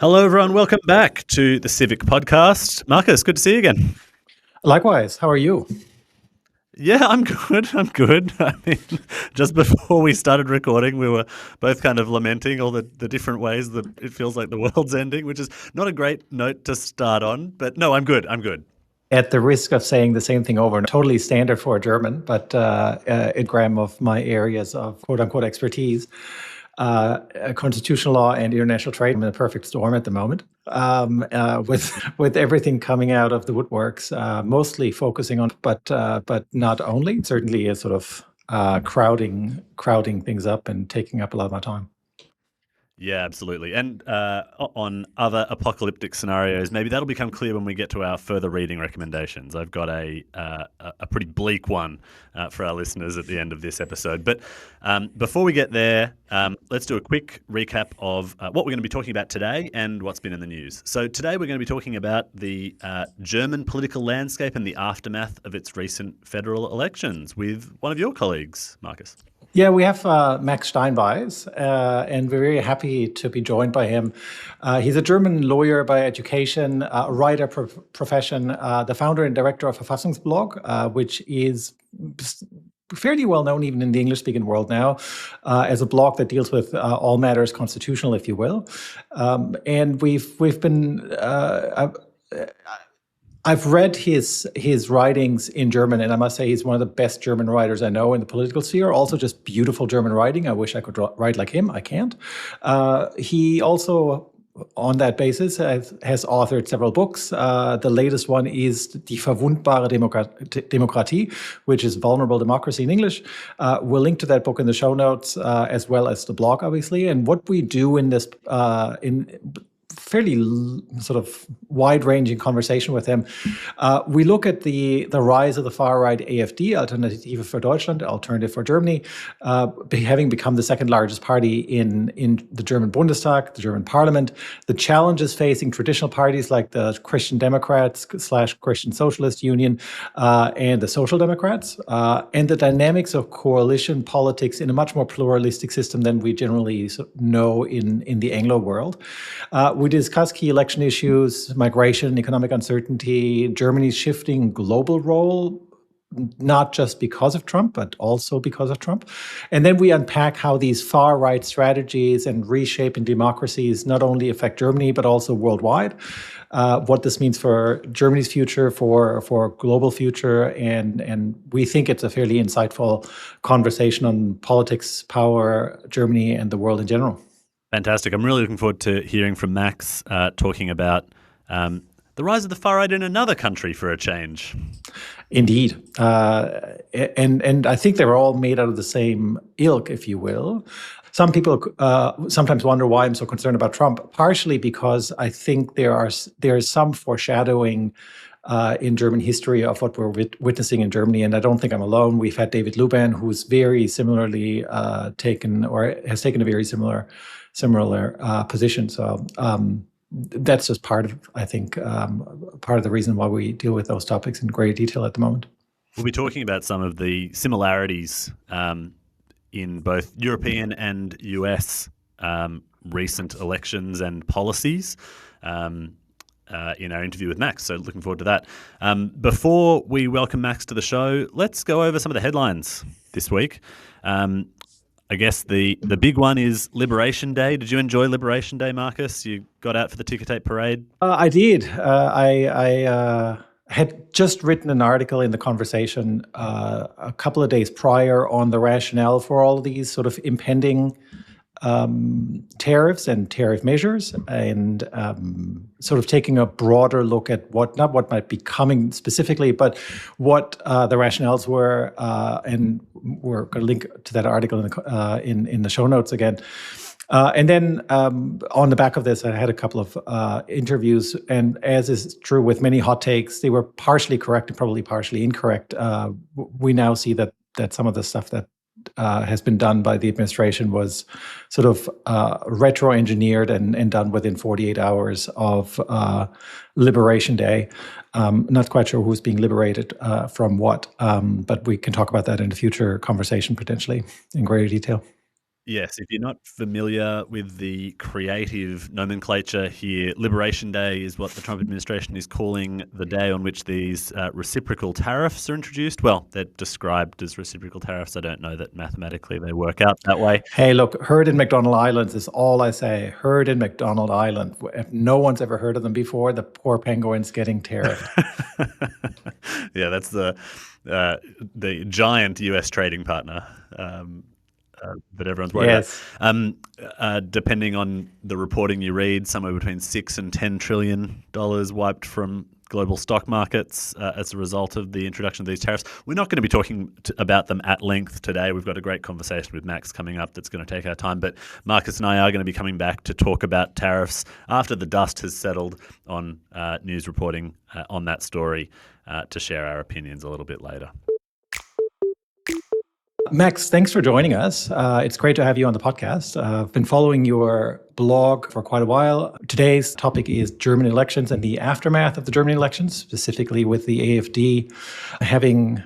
Hello, everyone. Welcome back to the Civic Podcast. Markus, good to see you again. Likewise. How are you? Yeah, I'm good. I mean, just before we started recording, we were both kind of lamenting all the different ways that it feels like the world's ending, which is not a great note to start on. But no, I'm good. At the risk of saying the same thing over, totally standard for a German, but a gram of my areas of quote-unquote expertise, constitutional law and international trade. I'm in a perfect storm at the moment, with everything coming out of the woodworks, mostly focusing on, but not only, certainly is sort of crowding things up and taking up a lot of my time. Yeah, absolutely. And on other apocalyptic scenarios, maybe that'll become clear when we get to our further reading recommendations. I've got a pretty bleak one for our listeners at the end of this episode. But before we get there, let's do a quick recap of what we're going to be talking about today and what's been in the news. So today we're going to be talking about the German political landscape and the aftermath of its recent federal elections with one of your colleagues, Markus. Yeah, we have Max Steinbeis, and we're very happy to be joined by him. He's a German lawyer by education, a writer profession, the founder and director of Verfassungsblog, which is fairly well known even in the English-speaking world now, as a blog that deals with all matters constitutional, if you will. And we've been. I've read his writings in German, and I must say he's one of the best German writers I know in the political sphere. Also, just beautiful German writing. I wish I could write like him. I can't. He also, on that basis, has authored several books. The latest one is Die verwundbare Demokratie, which is vulnerable democracy in English. We'll link to that book in the show notes, as well as the blog, obviously. And what we do in this fairly sort of wide-ranging conversation with him. We look at the rise of the far-right AfD, Alternative for Deutschland, Alternative for Germany, having become the second largest party in the German Bundestag, the German Parliament, the challenges facing traditional parties like the Christian Democrats / Christian Socialist Union and the Social Democrats, and the dynamics of coalition politics in a much more pluralistic system than we generally know in the Anglo world. We discuss key election issues, migration, economic uncertainty, Germany's shifting global role, not just because of Trump, but also because of Trump. And then we unpack how these far-right strategies and reshaping democracies not only affect Germany, but also worldwide, what this means for Germany's future, for global future. And we think it's a fairly insightful conversation on politics, power, Germany, and the world in general. Fantastic. I'm really looking forward to hearing from Max talking about the rise of the far right in another country for a change. Indeed. And I think they're all made out of the same ilk, if you will. Some people sometimes wonder why I'm so concerned about Trump, partially because I think there is some foreshadowing in German history of what we're witnessing in Germany. And I don't think I'm alone. We've had David Luban, who's very similarly has taken a very similar position. So that's just part of, I think, part of the reason why we deal with those topics in great detail at the moment. We'll be talking about some of the similarities in both European and US recent elections and policies in our interview with Max. So looking forward to that. Before we welcome Max to the show, let's go over some of the headlines this week. I guess the big one is Liberation Day. Did you enjoy Liberation Day, Markus? You got out for the ticker tape parade? I did. I had just written an article in The Conversation a couple of days prior on the rationale for all of these sort of impending tariffs and tariff measures, and sort of taking a broader look at not what might be coming specifically, but what the rationales were, and we're going to link to that article in the show notes again. And then on the back of this, I had a couple of interviews, and as is true with many hot takes, they were partially correct and probably partially incorrect. We now see that some of the stuff that has been done by the administration was sort of retro-engineered and done within 48 hours of Liberation Day. Not quite sure who's being liberated from what, but we can talk about that in a future conversation potentially in greater detail. Yes, if you're not familiar with the creative nomenclature here, Liberation Day is what the Trump administration is calling the day on which these reciprocal tariffs are introduced. Well, they're described as reciprocal tariffs. I don't know that mathematically they work out that way. Hey, look, heard in McDonald Islands is all I say. Heard in McDonald Island. If no one's ever heard of them before, the poor penguins getting tariffed. Yeah, that's the giant US trading partner. That everyone's worried Yes. about. Depending on the reporting you read, somewhere between $6 and $10 trillion wiped from global stock markets as a result of the introduction of these tariffs. We're not going to be talking about them at length today. We've got a great conversation with Max coming up that's going to take our time. But Markus and I are going to be coming back to talk about tariffs after the dust has settled on news reporting on that story to share our opinions a little bit later. Max, thanks for joining us. It's great to have you on the podcast. I've been following your blog for quite a while. Today's topic is German elections and the aftermath of the German elections, specifically with the AfD having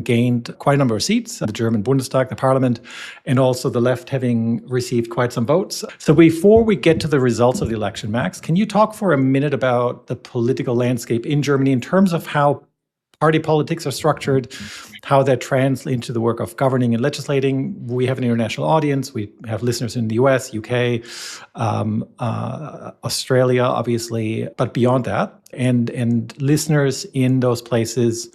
gained quite a number of seats, the German Bundestag, the parliament, and also the left having received quite some votes. So before we get to the results of the election, Max, can you talk for a minute about the political landscape in Germany in terms of how party politics are structured, how that translates into the work of governing and legislating? We have an international audience. We have listeners in the US, UK, Australia, obviously, but beyond that, and listeners in those places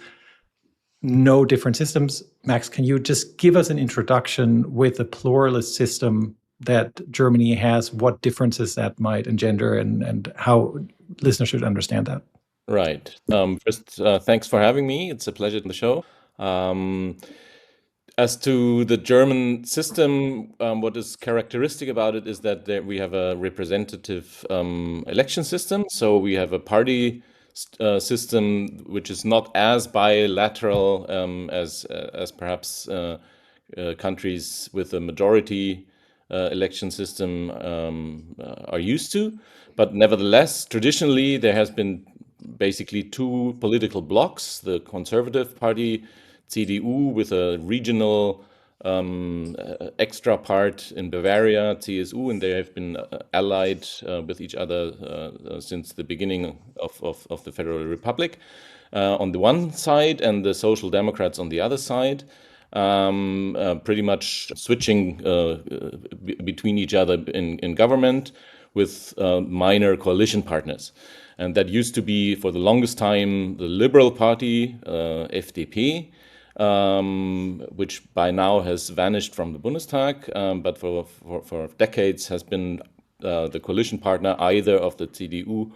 know different systems. Max, can you just give us an introduction with the pluralist system that Germany has, what differences that might engender, and how listeners should understand that? Right. First, thanks for having me. It's a pleasure on the show. As to the German system, what is characteristic about it is that we have a representative election system. So we have a party system which is not as bilateral as perhaps countries with a majority election system are used to. But nevertheless, traditionally, there has been basically two political blocks: the Conservative Party, CDU, with a regional extra part in Bavaria, CSU, and they have been allied with each other since the beginning of the Federal Republic on the one side, and the Social Democrats on the other side, pretty much switching between each other in government with minor coalition partners. And that used to be, for the longest time, the Liberal Party, FDP, which by now has vanished from the Bundestag, but for decades has been the coalition partner either of the CDU,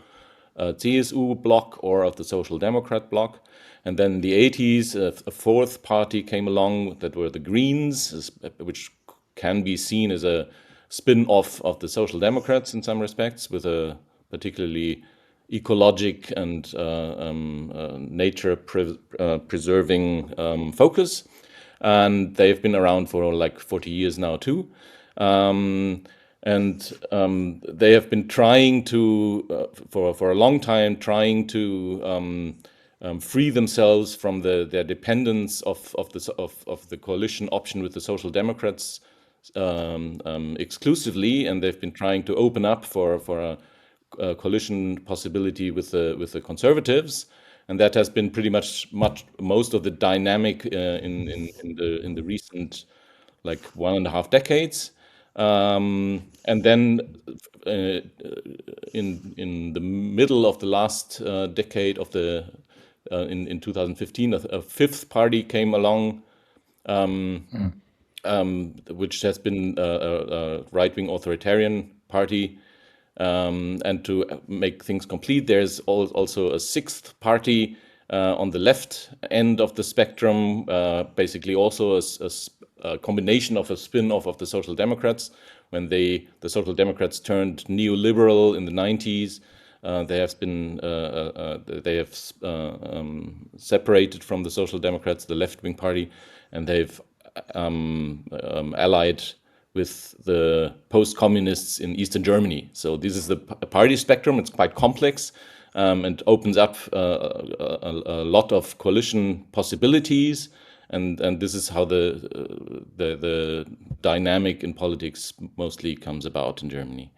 CSU bloc or of the Social Democrat bloc. And then in the 80s, a fourth party came along that were the Greens, which can be seen as a spin-off of the Social Democrats in some respects, with a particularly ecologic and nature preserving focus. And they've been around for like 40 years now too. And they have been trying to, for a long time, trying to free themselves from their dependence of the coalition option with the Social Democrats exclusively, and they've been trying to open up for a coalition possibility with the Conservatives, and that has been pretty much most of the dynamic in the recent like 1.5 decades. And then in the middle of the last decade of the in 2015, a fifth party came along, which has been a right-wing authoritarian party. And to make things complete, there's also a sixth party on the left end of the spectrum, basically also a combination of a spin-off of the Social Democrats. When the Social Democrats turned neoliberal in the 90s, they have separated from the Social Democrats, the left-wing party, and they've allied with the post-communists in Eastern Germany. So this is the party spectrum. It's quite complex and opens up a lot of coalition possibilities. and this is how the dynamic in politics mostly comes about in Germany.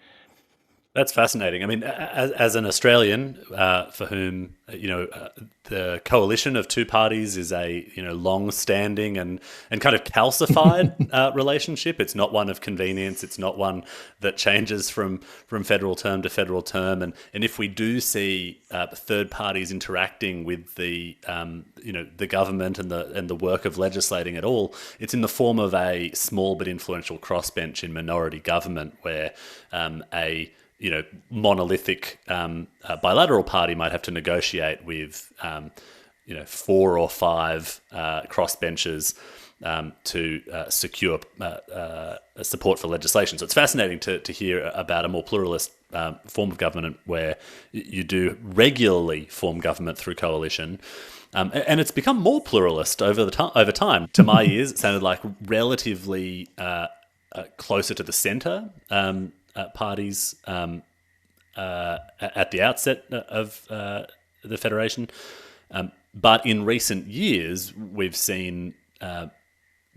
That's fascinating. I mean, as an Australian, for whom the coalition of two parties is a long-standing and kind of calcified relationship. It's not one of convenience. It's not one that changes from federal term to federal term. And if we do see third parties interacting with the government and the work of legislating at all, it's in the form of a small but influential crossbench in minority government, where a monolithic bilateral party might have to negotiate with 4 or 5 crossbenchers to secure support for legislation. So it's fascinating to hear about a more pluralist form of government where you do regularly form government through coalition. And it's become more pluralist over time. To my ears, it sounded like relatively closer to the centre parties at the outset of the federation. But in recent years, we've seen the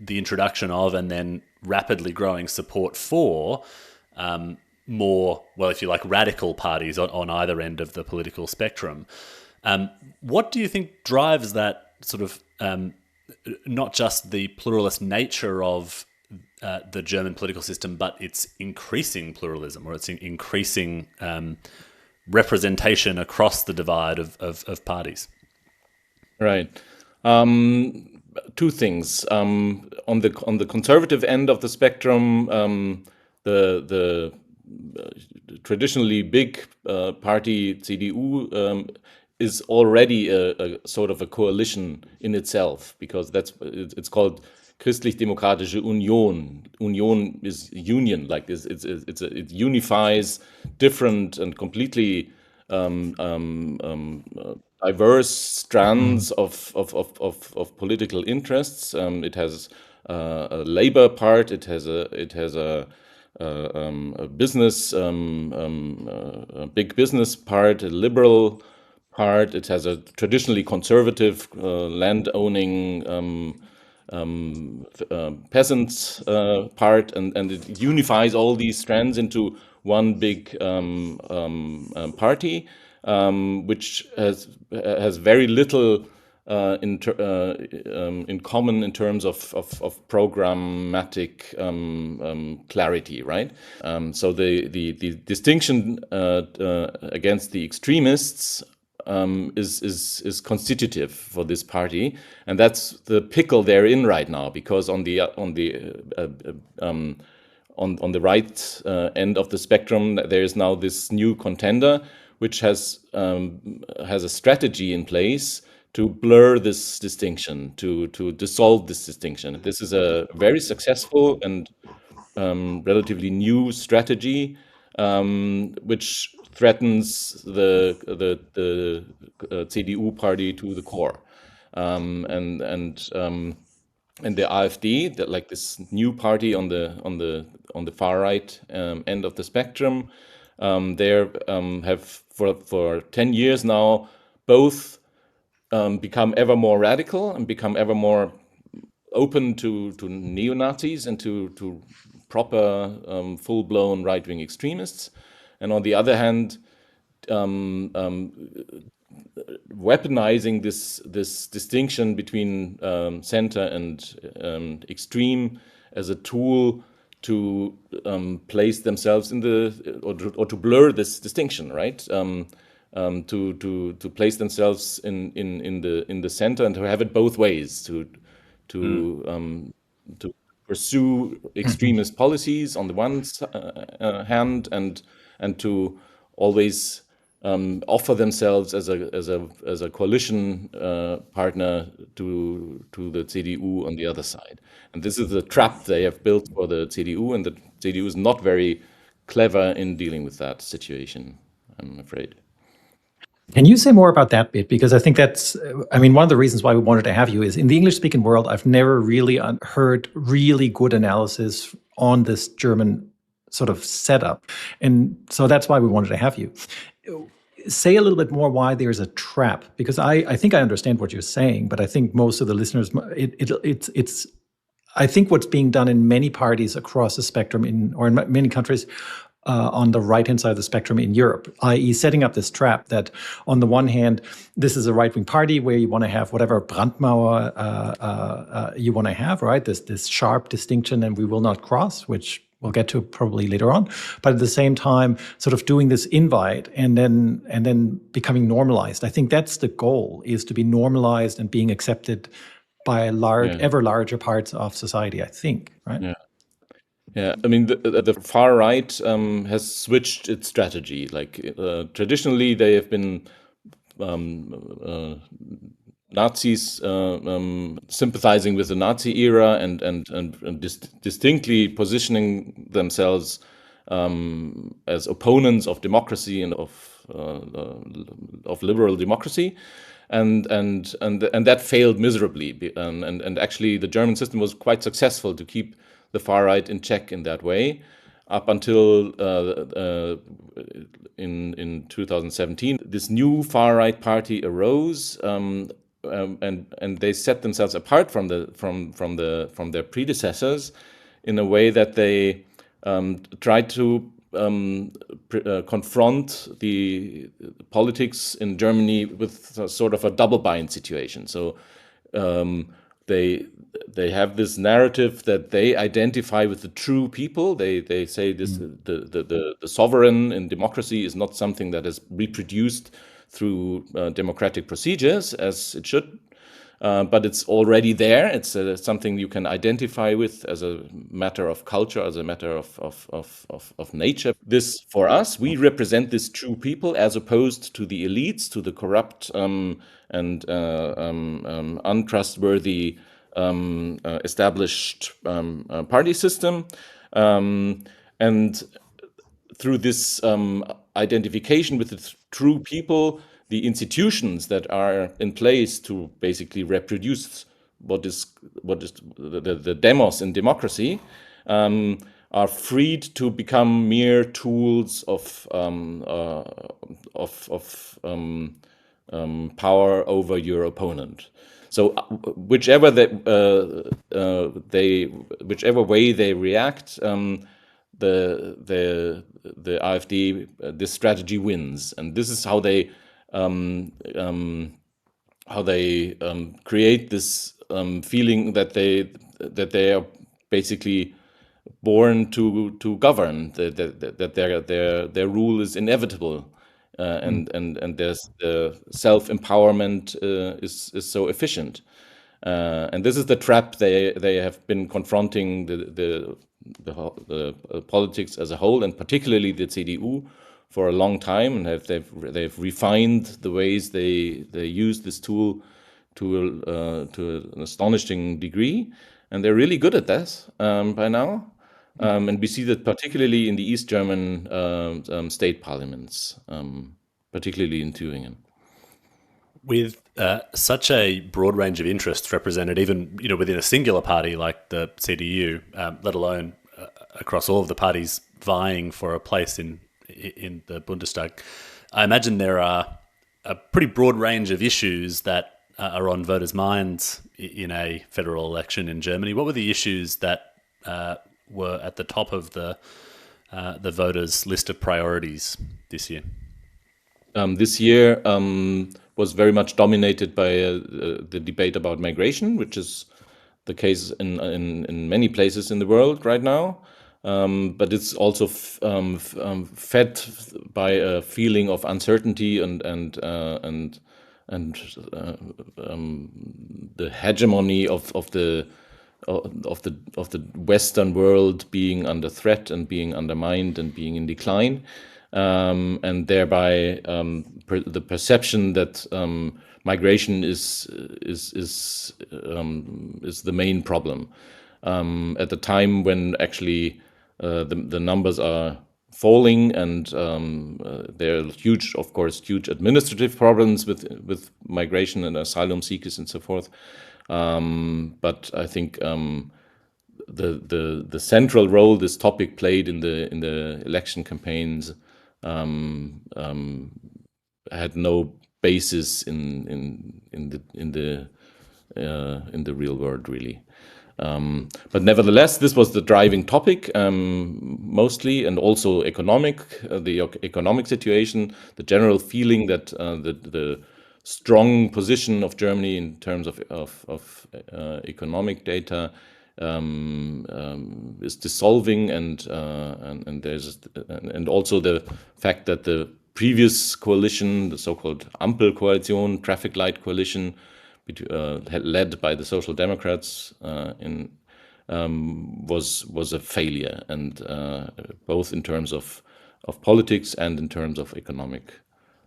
introduction of and then rapidly growing support for more, well, if you like, radical parties on either end of the political spectrum. What do you think drives that sort of not just the pluralist nature of the German political system, but its increasing pluralism, or its increasing representation across the divide of parties? Right. Two things. On the conservative end of the spectrum, the traditionally big party CDU is already a sort of a coalition in itself, because it's called Christlich-Demokratische Union. Union is union, like this. It unifies different and completely diverse strands of political interests. It has a labor part. It has a business, a big business part, a liberal part. It has a traditionally conservative land-owning peasants part, and it unifies all these strands into one big party, which has very little in common in terms of programmatic clarity, right? So the distinction against the extremists is constitutive for this party, and that's the pickle they're in right now. Because on the right end of the spectrum, there is now this new contender, which has a strategy in place to blur this distinction, to dissolve this distinction. This is a very successful and relatively new strategy, which threatens the CDU party to the core, and the AfD, that like this new party on the far right end of the spectrum, they have for 10 years now both become ever more radical and become ever more open to neo-Nazis and to proper full-blown right-wing extremists. And on the other hand, weaponizing this distinction between center and extreme as a tool to place themselves in or to blur this distinction, right? To place themselves in the center and to have it both ways, to pursue extremist policies on the one hand, and to always offer themselves as a coalition partner to the CDU on the other side. And this is the trap they have built for the CDU, and the CDU is not very clever in dealing with that situation, I'm afraid. Can you say more about that bit? Because I think that's, one of the reasons why we wanted to have you is in the English-speaking world, I've never really heard really good analysis on this German sort of setup. And so that's why we wanted to have you. say a little bit more why there's a trap, because I think I understand what you're saying, but I think most of the listeners, it's I think what's being done in many parties across the spectrum in many countries on the right-hand side of the spectrum in Europe, i.e. setting up this trap that on the one hand, this is a right-wing party where you want to have whatever Brandmauer you want to have, right? This sharp distinction, and we will not cross, which we'll get to probably later on. But at the same time, sort of doing this invite and then becoming normalized. I think that's the goal, is to be normalized and being accepted by ever larger parts of society, I think, right? Yeah. Yeah, I mean, the far right has switched its strategy. Like traditionally, they have been Nazis sympathizing with the Nazi era and distinctly positioning themselves as opponents of democracy and of liberal democracy. And that failed miserably. And actually, the German system was quite successful to keep the far right in check in that way, up until in 2017, this new far right party arose, and they set themselves apart from their predecessors in a way that they tried to confront the politics in Germany with sort of a double bind situation. So they have this narrative that they identify with the true people. They say this the sovereign in democracy is not something that is reproduced through democratic procedures as it should, but it's already there. It's something you can identify with as a matter of culture, as a matter of nature. This, for us, we represent this true people as opposed to the elites, to the corrupt and untrustworthy established party system. And through this identification with the true people, the institutions that are in place to basically reproduce what is the demos in democracy are freed to become mere tools of power over your opponent. So whichever way they react, the AfD, this strategy wins, and this is how they create this feeling that they are basically born to govern, that their rule is inevitable. And there's the self-empowerment is so efficient, and this is the trap they have been confronting the politics as a whole, and particularly the CDU, for a long time, and they've refined the ways they use this tool to an astonishing degree, and they're really good at this by now. And we see that particularly in the East German state parliaments, particularly in Thüringen. With such a broad range of interests represented, even within a singular party like the CDU, let alone across all of the parties vying for a place in the Bundestag, I imagine there are a pretty broad range of issues that are on voters' minds in a federal election in Germany. What were the issues that were at the top of the voters' list of priorities this year? This year was very much dominated by the debate about migration, which is the case in many places in the world right now. But it's also fed by a feeling of uncertainty and the hegemony of the Western world being under threat and being undermined and being in decline, and thereby the perception that migration is the main problem at the time when actually the numbers are falling, and there are huge administrative problems with migration and asylum seekers and so forth. But I think the central role this topic played in the election campaigns had no basis in the real world, really. But nevertheless, this was the driving topic mostly, and also the economic situation, the general feeling that the strong position of Germany in terms of economic data is dissolving, and also the fact that the previous coalition, the so-called Ampel-Koalition, traffic light coalition, led by the Social Democrats, was a failure, and both in terms of politics and in terms of economic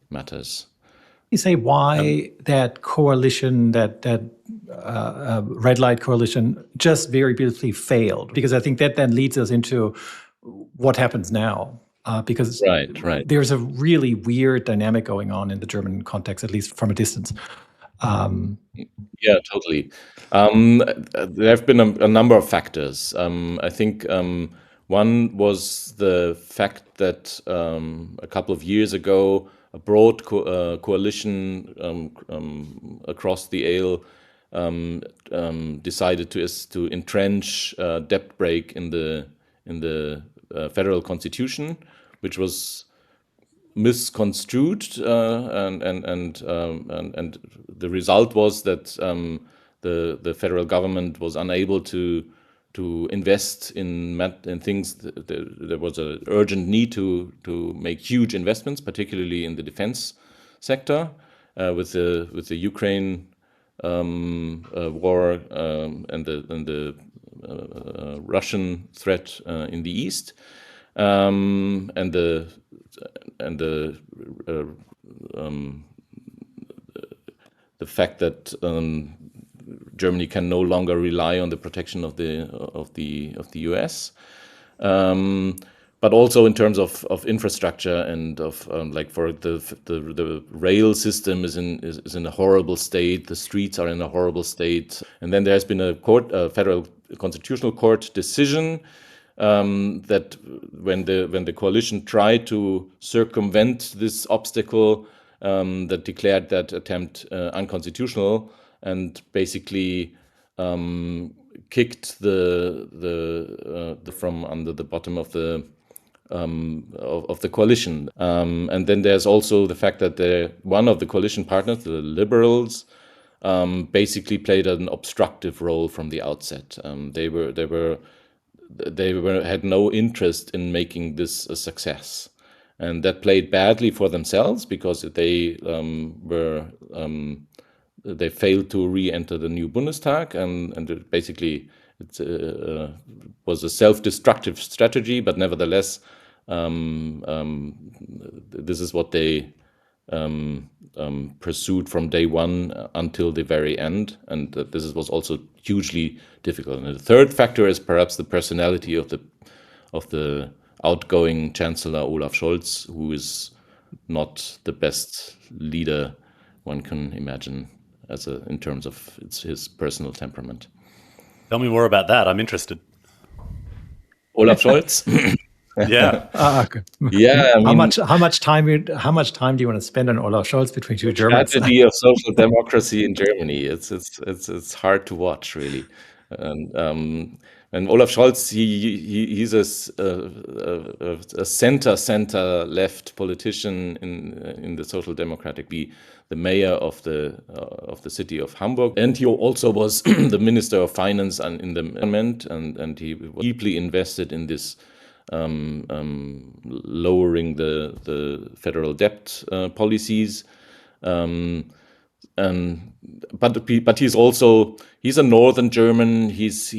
matters. You say why that coalition, that red light coalition, just very beautifully failed? Because I think that then leads us into what happens now. Because right. There's a really weird dynamic going on in the German context, at least from a distance. Yeah, totally. There have been a number of factors. I think one was the fact that a couple of years ago, a broad coalition across the aisle decided to entrench debt brake in the federal constitution, which was misconstrued, and the result was that the federal government was unable to invest in things. There was an urgent need to make huge investments, particularly in the defense sector, with the Ukraine war and the Russian threat in the east, and the fact that Germany can no longer rely on the protection of the US, but also in terms of infrastructure and of like for the rail system is in a horrible state. The streets are in a horrible state, and then there has been a federal constitutional court decision that when the coalition tried to circumvent this obstacle, that declared that attempt unconstitutional, and basically kicked the from under the bottom of the coalition. And then there's also the fact that one of the coalition partners, the Liberals, basically played an obstructive role from the outset. They had no interest in making this a success, and that played badly for themselves because they failed to re-enter the new Bundestag, and basically it was a self-destructive strategy. But nevertheless, this is what they pursued from day one until the very end, and this was also hugely difficult. And the third factor is perhaps the personality of the outgoing Chancellor Olaf Scholz, who is not the best leader one can imagine in terms of his personal temperament. Tell me more about that. I'm interested. Olaf Scholz. Yeah. Okay. Yeah. I mean, how much time do you want to spend on Olaf Scholz between two Germans? The tragedy of social democracy in Germany. It's hard to watch, really. And Olaf Scholz, he's a center left politician in the Social Democratic, the mayor of the city of Hamburg, and he also was the Minister of Finance in the government, and he was deeply invested in this lowering the federal debt policies. But he's a Northern German. He's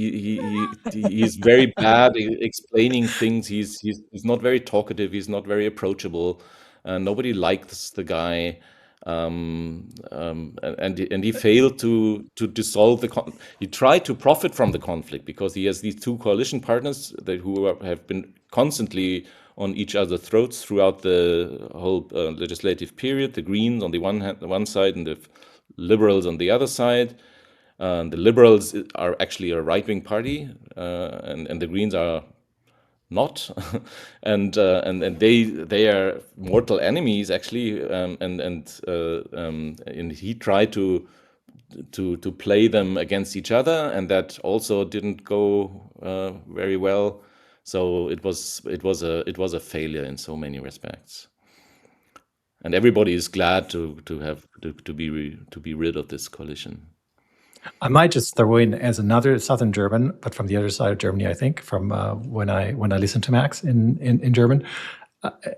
very bad at explaining things. He's not very talkative. He's not very approachable. Nobody likes the guy. And he failed to dissolve he tried to profit from the conflict because he has these two coalition partners who have been constantly on each other's throats throughout the whole legislative period. The Greens on the one side and the Liberals on the other side. The Liberals are actually a right-wing party, and the Greens are not, and they are mortal enemies actually, and he tried to play them against each other, and that also didn't go very well. So it was a failure in so many respects, and everybody is glad to be rid of this coalition. I might just throw in as another Southern German, but from the other side of Germany, I think, from when I listen to Max in German.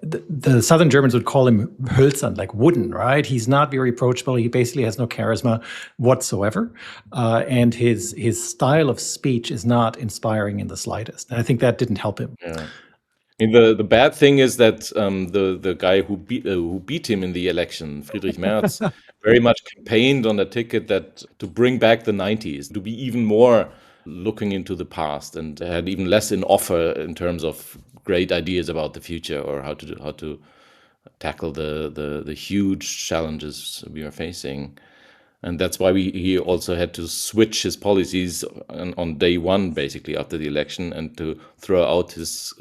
The Southern Germans would call him hölzern, like wooden, right? He's not very approachable. He basically has no charisma whatsoever. And his style of speech is not inspiring in the slightest. And I think that didn't help him. Yeah. I mean, the bad thing is that the guy who beat him in the election, Friedrich Merz, very much campaigned on the ticket that to bring back the 90s, to be even more looking into the past, and had even less in offer in terms of great ideas about the future or how to tackle the huge challenges we are facing. And that's why he also had to switch his policies on day one, basically after the election, and to throw out his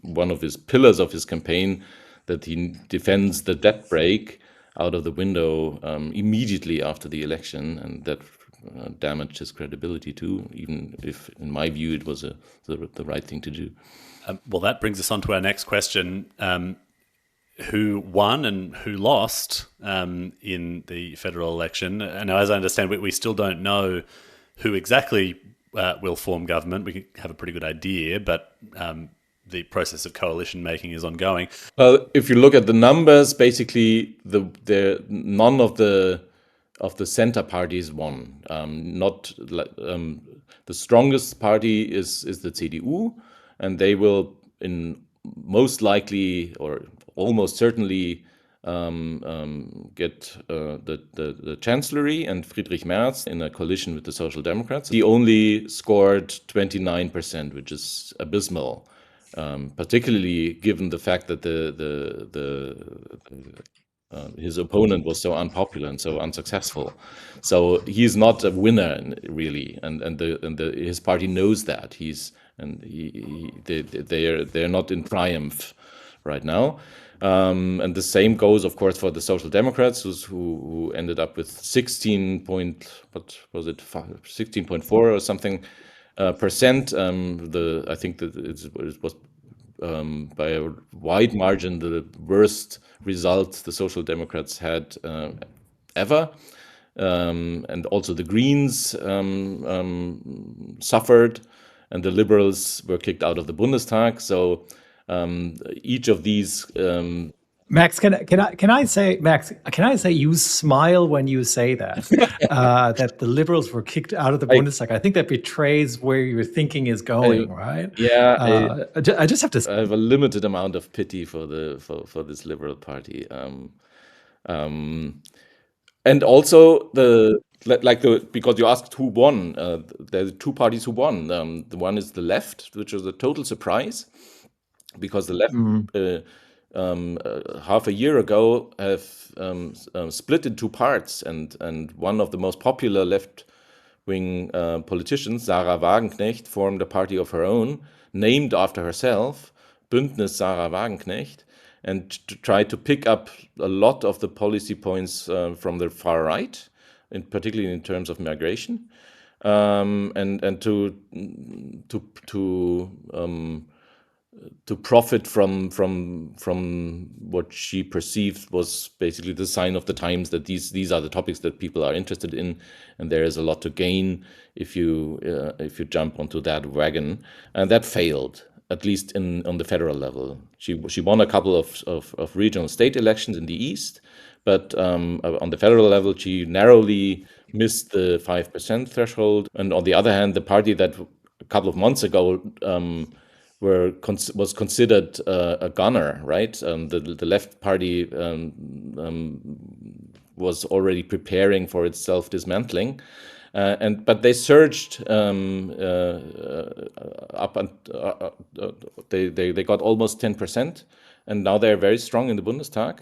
one of his pillars of his campaign, that he defends the debt brake, out of the window immediately after the election, and that damaged his credibility too, even if, in my view, it was the right thing to do. Well, that brings us on to our next question. Who won and who lost in the federal election? Now, as I understand, we still don't know who exactly will form government. We have a pretty good idea, but the process of coalition making is ongoing. Well, if you look at the numbers, basically, none of the center parties won. The strongest party is the CDU, and they will most likely or almost certainly get the chancellery, and Friedrich Merz in a coalition with the Social Democrats. He only scored 29%, which is abysmal, particularly given the fact that his opponent was so unpopular and so unsuccessful. So he's not a winner really, and his party knows that. They're not in triumph right now. And the same goes, of course, for the Social Democrats, who ended up with 16.4 or something percent. I think that it was by a wide margin the worst result the Social Democrats had ever. And also the Greens suffered, and the Liberals were kicked out of the Bundestag. So each of these. Max, can I say, Max? Can I say you smile when you say that that the Liberals were kicked out of the Bundestag? I think that betrays where your thinking is going, right? Yeah, I just have to. I have a limited amount of pity for this Liberal Party, and also because you asked who won. There's two parties who won. The one is the left, which was a total surprise, because the left half a year ago have split in two parts, and one of the most popular left-wing politicians, Sarah Wagenknecht, formed a party of her own, named after herself, Bündnis Sarah Wagenknecht, and to try to pick up a lot of the policy points from the far right, particularly in terms of migration, and to profit from what she perceived was basically the sign of the times, that these are the topics that people are interested in, and there is a lot to gain if you jump onto that wagon. And that failed, at least on the federal level. She won a couple of regional state elections in the East, but on the federal level she narrowly missed the 5% threshold. And on the other hand, the party that a couple of months ago was considered a gunner, right? The left party was already preparing for its self-dismantling, but they surged up, and they got almost 10%, and now they're very strong in the Bundestag.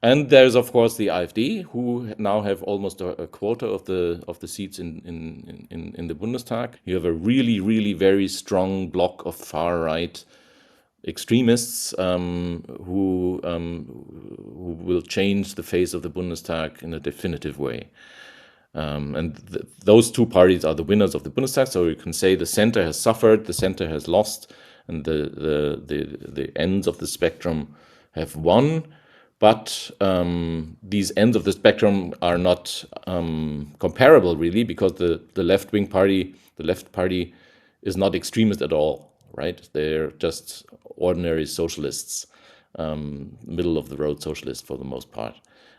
And there's of course the AfD, who now have almost a quarter of the seats in the Bundestag. You have a really very strong block of far right extremists who will change the face of the Bundestag in a definitive way. And those two parties are the winners of the Bundestag. So you can say the center has suffered, the center has lost, and the ends of the spectrum have won. But these ends of the spectrum are not comparable, really, because the left party, is not extremist at all, right? They're just ordinary socialists, middle of the road socialists for the most part,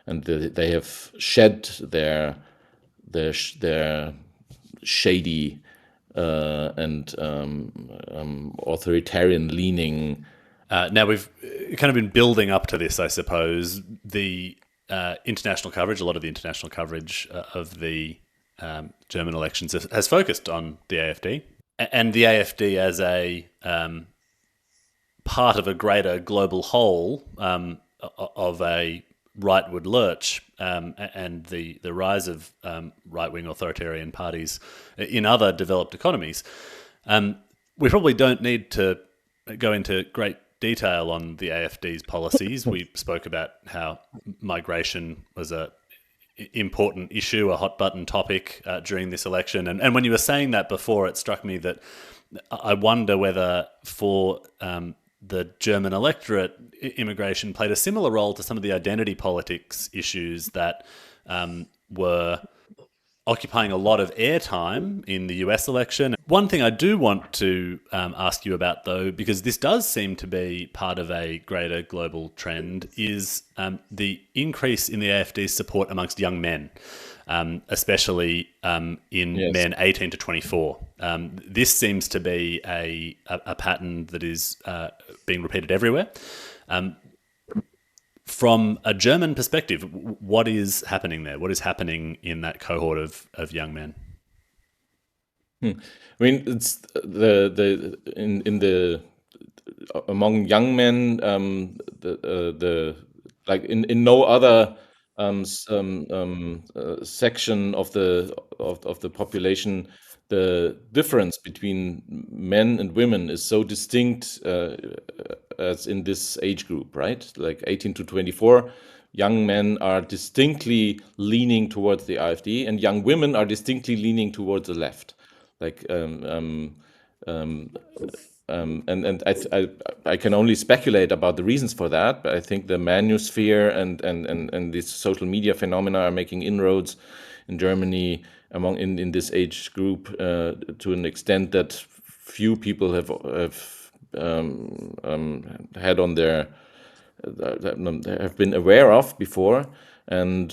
and they have shed their shady and authoritarian leaning. Now, we've kind of been building up to this, I suppose. The international coverage, a lot of the international coverage of the German elections has focused on the AfD. And the AfD as a part of a greater global whole of a rightward lurch and the rise of right-wing authoritarian parties in other developed economies. We probably don't need to go into great detail on the AfD's policies. We spoke about how migration was a important issue, a hot button topic during this election. And when you were saying that before, it struck me that I wonder whether for the German electorate, immigration played a similar role to some of the identity politics issues that were occupying a lot of airtime in the US election. One thing I do want to ask you about, though, because this does seem to be part of a greater global trend, is the increase in the AfD's support amongst young men, especially in men 18 to 24. This seems to be a pattern that is being repeated everywhere. From a German perspective, what is happening there? What is happening in that cohort of young men? I mean, it's among young men, like in no other section of the population, the difference between men and women is so distinct as in this age group, right? Like 18 to 24, young men are distinctly leaning towards the AfD, and young women are distinctly leaning towards the left. Like, and I can only speculate about the reasons for that, but I think the manosphere and these social media phenomena are making inroads in Germany in this age group to an extent that few people have had on their have been aware of before, and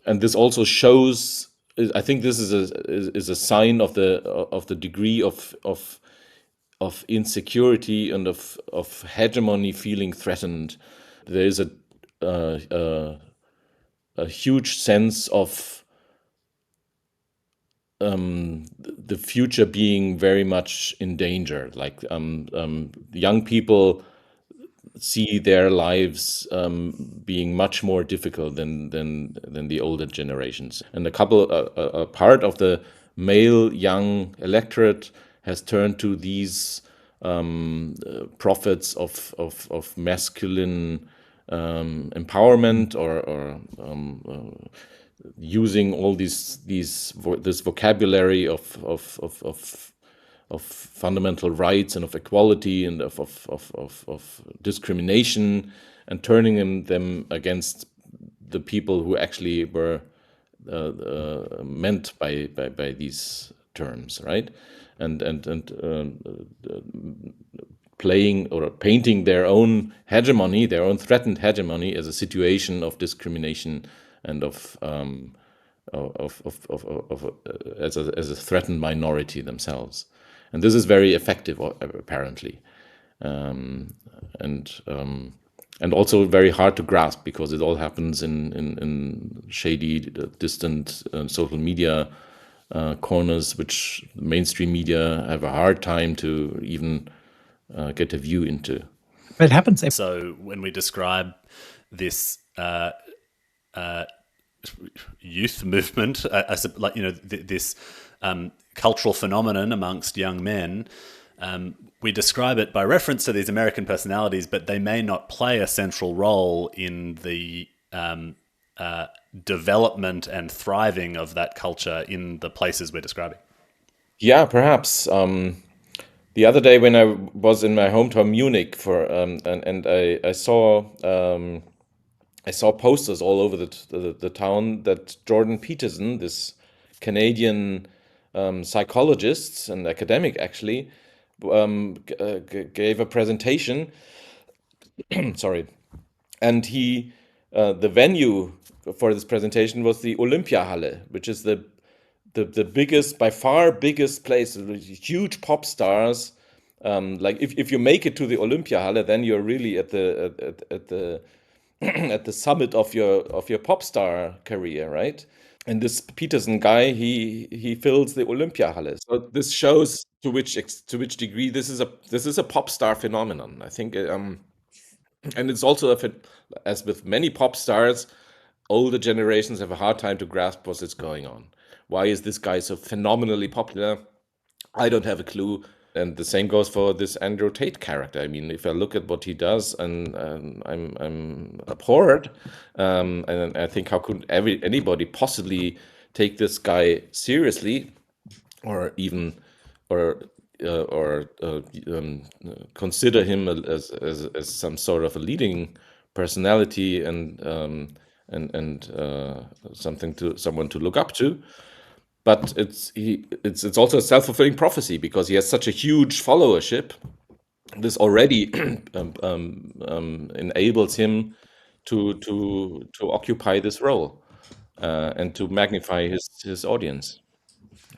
this also shows. I think this is a sign of the degree of insecurity and of hegemony feeling threatened. There is a huge sense of the future being very much in danger. Like young people see their lives being much more difficult than the older generations. And a part of the male young electorate has turned to these prophets of masculine empowerment or using all this vocabulary of fundamental rights and of equality and of discrimination, and turning them against the people who actually were meant by these terms, right? And playing or painting their own hegemony, their own threatened hegemony, as a situation of discrimination and as a threatened minority themselves. And this is very effective, apparently, and also very hard to grasp, because it all happens in shady, distant social media corners, which mainstream media have a hard time to even get a view into. It happens. So when we describe this youth movement, this cultural phenomenon amongst young men, we describe it by reference to these American personalities, but they may not play a central role in the development and thriving of that culture in the places we're describing. Yeah, perhaps. The other day when I was in my hometown Munich and I saw posters all over the town that Jordan Peterson, this Canadian psychologist and academic actually, gave a presentation. Sorry, and the venue for this presentation was the Olympiahalle, which is the biggest, by far biggest place. Huge pop stars. Like if you make it to the Olympiahalle, then you're really at the at the summit of your pop star career, right? And this Peterson guy, he fills the Olympiahalle. So this shows to which degree this is a pop star phenomenon. I think, and it's also as with many pop stars, older generations have a hard time to grasp what's going on. Why is this guy so phenomenally popular? I don't have a clue. And the same goes for this Andrew Tate character. I mean, if I look at what he does, and I'm abhorred, and I think how could anybody possibly take this guy seriously, or even consider him as some sort of a leading personality and someone to look up to. But it's also a self-fulfilling prophecy because he has such a huge followership. This already enables him to occupy this role and to magnify his audience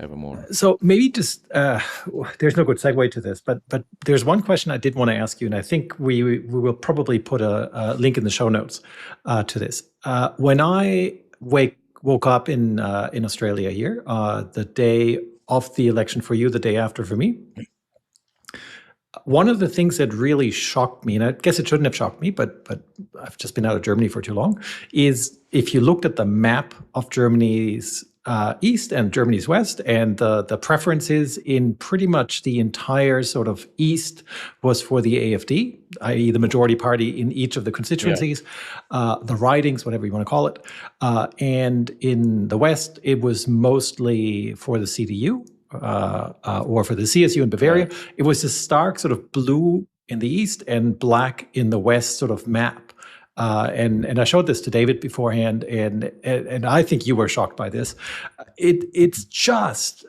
evermore. So maybe just there's no good segue to this, but there's one question I did want to ask you, and I think we will probably put a link in the show notes to this. When I woke up in Australia here, the day of the election for you, the day after for me, one of the things that really shocked me, and I guess it shouldn't have shocked me, but I've just been out of Germany for too long, is if you looked at the map of Germany's east and Germany's west, and the preferences in pretty much the entire sort of east was for the AfD, i.e. the majority party in each of the constituencies, the ridings, whatever you want to call it. And in the west, it was mostly for the CDU or for the CSU in Bavaria. It was a stark sort of blue in the east and black in the west sort of map. And I showed this to David beforehand, and I think you were shocked by this. It's just,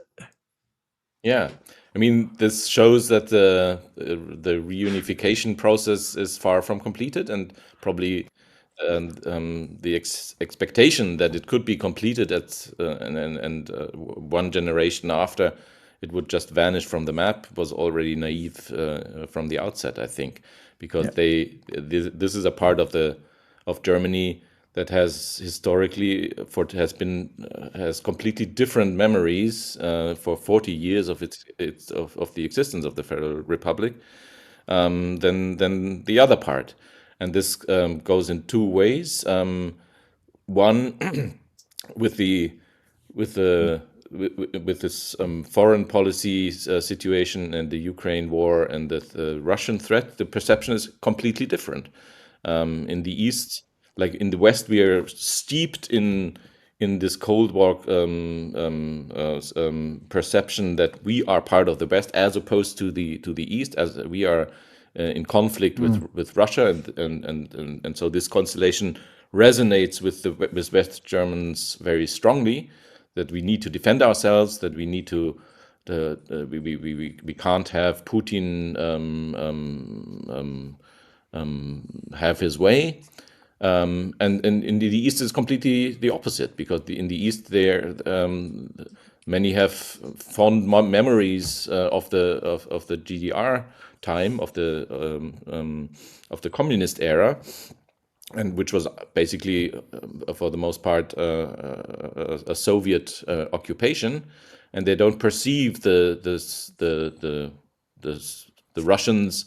yeah. I mean, this shows that the reunification process is far from completed, and probably the expectation that it could be completed one generation after it would just vanish from the map was already naive from the outset, I think. Because this is a part of Germany that has historically has completely different memories for 40 years of the existence of the Federal Republic than the other part, and this goes in two ways. One with this foreign policy situation and the Ukraine war and the Russian threat, the perception is completely different. In the East, like in the West, we are steeped in this Cold War perception that we are part of the West, as opposed to the East, as we are in conflict with Russia, and so this constellation resonates with West Germans very strongly. That we need to defend ourselves, that we need to, we can't have Putin have his way, and in the East is completely the opposite, because in the East there many have fond memories of the GDR time, of the communist era, and which was basically, for the most part, a Soviet occupation, and they don't perceive the Russians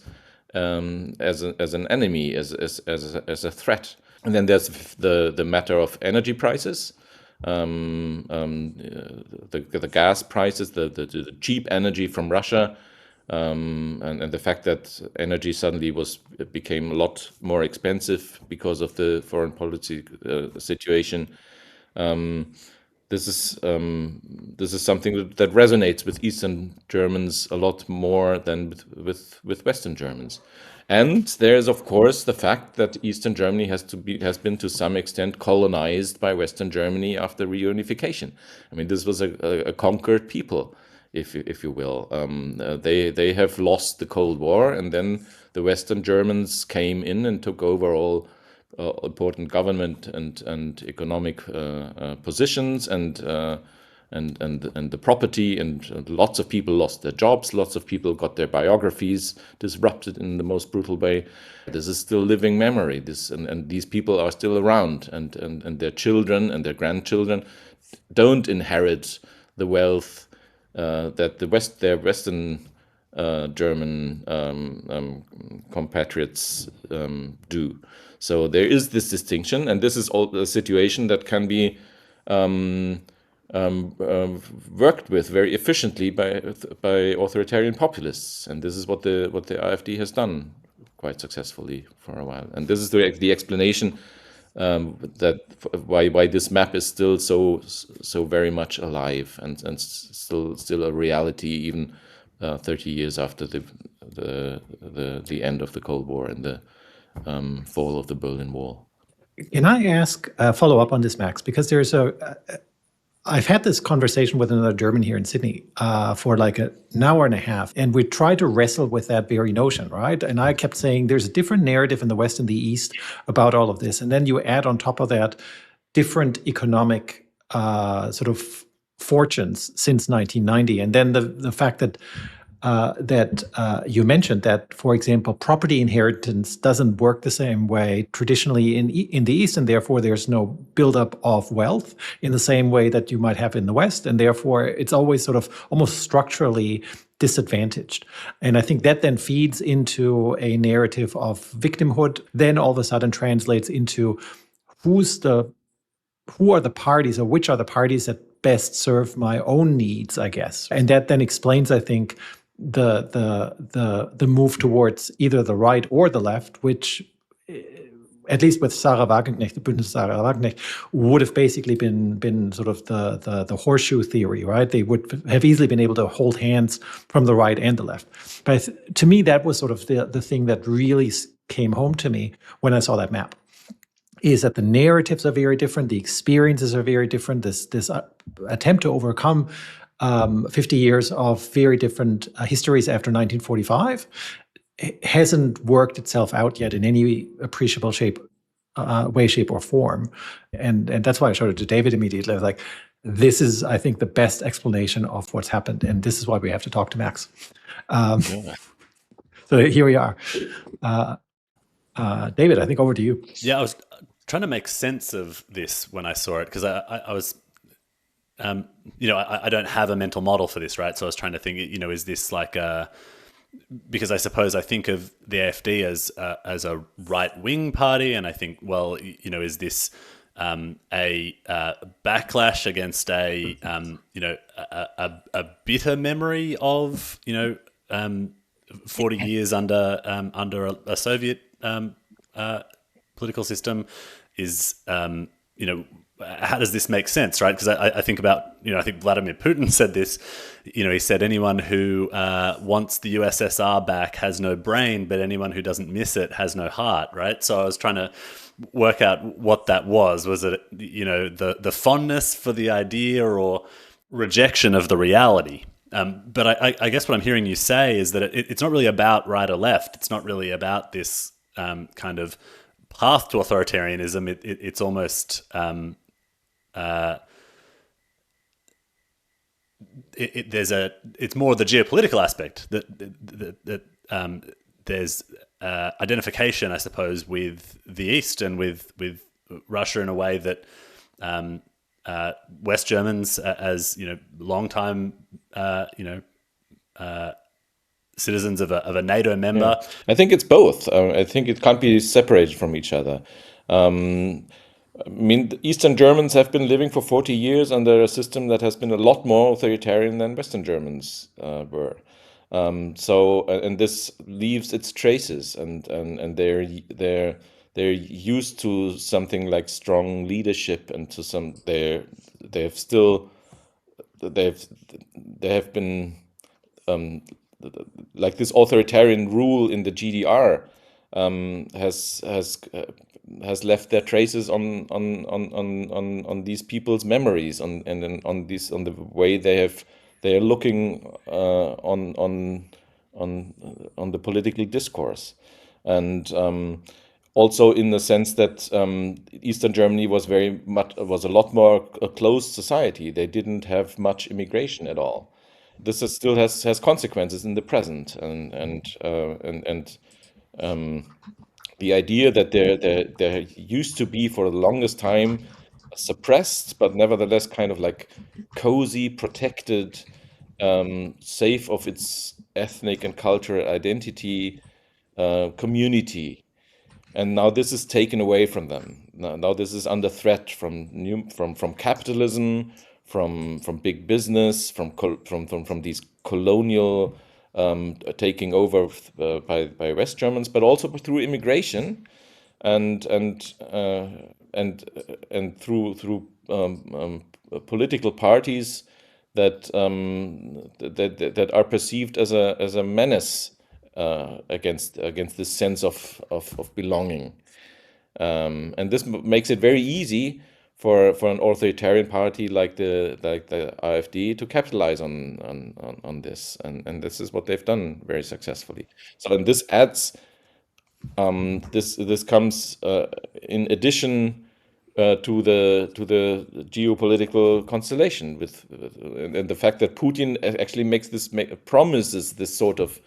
as an enemy, as a threat. And then there's the matter of energy prices, the gas prices, the cheap energy from Russia, and the fact that energy suddenly became a lot more expensive because of the foreign policy situation. This is something that resonates with Eastern Germans a lot more than with Western Germans. And there's, of course, the fact that Eastern Germany has been to some extent colonized by Western Germany after reunification. I mean, this was a conquered people, if you will. They have lost the Cold War, and then the Western Germans came in and took over all important government and economic positions and the property, and lots of people lost their jobs. Lots of people got their biographies disrupted in the most brutal way. This is still living memory. And these people are still around, and their children and their grandchildren don't inherit the wealth that their Western German compatriots do. So there is this distinction, and this is all a situation that can be worked with very efficiently by authoritarian populists, and this is what the AfD has done quite successfully for a while. And this is the explanation that why this map is still so very much alive and still a reality even 30 years after the end of the Cold War and the fall of the Berlin Wall. Can I ask follow up on this, Max? Because I've had this conversation with another German here in Sydney for like an hour and a half, and we tried to wrestle with that very notion, right? And I kept saying there's a different narrative in the West and the East about all of this, and then you add on top of that different economic sort of fortunes since 1990, and then the fact that you mentioned that, for example, property inheritance doesn't work the same way traditionally in the East, and therefore there's no buildup of wealth in the same way that you might have in the West, and therefore it's always sort of almost structurally disadvantaged. And I think that then feeds into a narrative of victimhood, then all of a sudden translates into who are the parties, or which are the parties that best serve my own needs, I guess. And that then explains, I think, the move towards either the right or the left, which, at least with Sarah Wagenknecht, the Bündnis Sarah Wagenknecht, would have basically been sort of the horseshoe theory, right? They would have easily been able to hold hands from the right and the left. But to me, that was sort of the thing that really came home to me when I saw that map, is that the narratives are very different, the experiences are very different. This attempt to overcome 50 years of very different histories after 1945 hasn't worked itself out yet in any appreciable way, shape, or form. And that's why I showed it to David immediately. I was like, this is, I think, the best explanation of what's happened. And this is why we have to talk to Max. So here we are. David, I think over to you. Yeah, I was trying to make sense of this when I saw it, because I was... I don't have a mental model for this, right? So I was trying to think, is this like because I suppose I think of the AfD as a right-wing party, and I think, well, is this a backlash against a bitter memory of 40 years under a Soviet political system? Is how does this make sense, right? Because I think about, I think Vladimir Putin said this, he said anyone who wants the USSR back has no brain, but anyone who doesn't miss it has no heart, right? So I was trying to work out what that was. Was it, the fondness for the idea or rejection of the reality? But I guess what I'm hearing you say is that it's not really about right or left. It's not really about this kind of path to authoritarianism. It's almost... it's more the geopolitical aspect that there's identification, I suppose, with the East and with Russia in a way that West Germans, as long time citizens of a NATO member? Yeah. I think it's both. I think it can't be separated from each other. I mean, the Eastern Germans have been living for 40 years under a system that has been a lot more authoritarian than Western Germans were. And this leaves its traces, and they're used to something like strong leadership, and to some they have been like this authoritarian rule in the GDR has left their traces on these people's memories, on the way they are looking on the political discourse, and also in the sense that Eastern Germany was a lot more a closed society. They didn't have much immigration at all. This still has consequences in the present, and the idea that there used to be for the longest time suppressed, but nevertheless kind of like cozy, protected, safe of its ethnic and cultural identity community. And now this is taken away from them. Now this is under threat from capitalism, from big business, from these colonial taking over by West Germans, but also through immigration, and through political parties that are perceived as a menace against this sense of belonging, and this makes it very easy for an authoritarian party like the AfD to capitalize on this, and this is what they've done very successfully. So, and this adds this comes in addition to the geopolitical constellation and the fact that Putin actually promises this sort of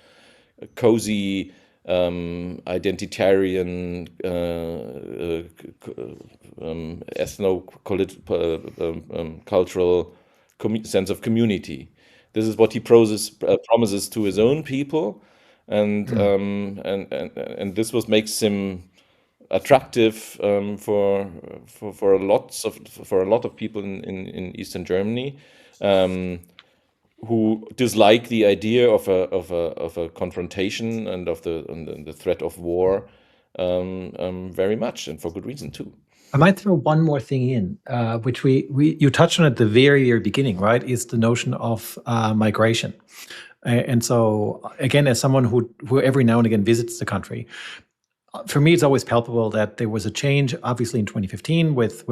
cozy identitarian ethno-cultural sense of community. This is what he promises to his own people, and this makes him attractive for a lot of people in Eastern Germany, who dislike the idea of a confrontation and of the threat of war very much, and for good reason too. I might throw one more thing in, which you touched on at the very beginning, right? Is the notion of migration. And so, again, as someone who every now and again visits the country, for me, it's always palpable that there was a change, obviously in 2015 with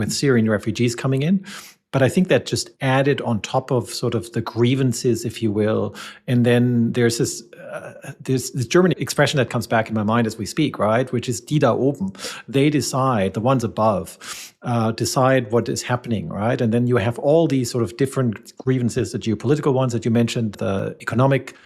Syrian refugees coming in. But I think that just added on top of sort of the grievances, if you will. And then there's this German expression that comes back in my mind as we speak, right? Which is die da oben. They decide, the ones above, decide what is happening, right? And then you have all these sort of different grievances, the geopolitical ones that you mentioned, the economic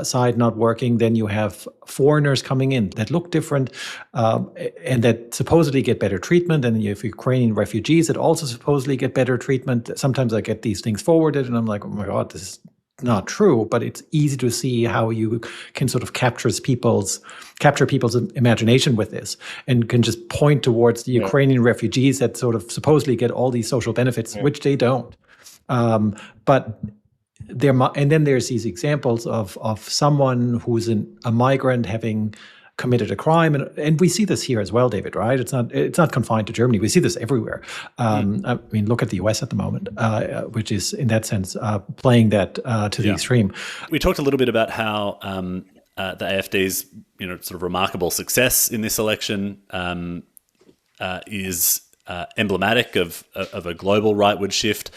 side not working. Then you have foreigners coming in that look different and that supposedly get better treatment. And you have Ukrainian refugees that also supposedly get better treatment. Sometimes I get these things forwarded and I'm like, oh my God, this is not true. But it's easy to see how you can sort of capture people's imagination with this, and can just point towards the Ukrainian refugees that sort of supposedly get all these social benefits, which they don't. But and then there's these examples of someone who's a migrant having committed a crime, and we see this here as well, David. Right? It's not confined to Germany. We see this everywhere. I mean, look at the US at the moment, which is in that sense playing that to the extreme. We talked a little bit about how the AfD's sort of remarkable success in this election is emblematic of a global rightward shift.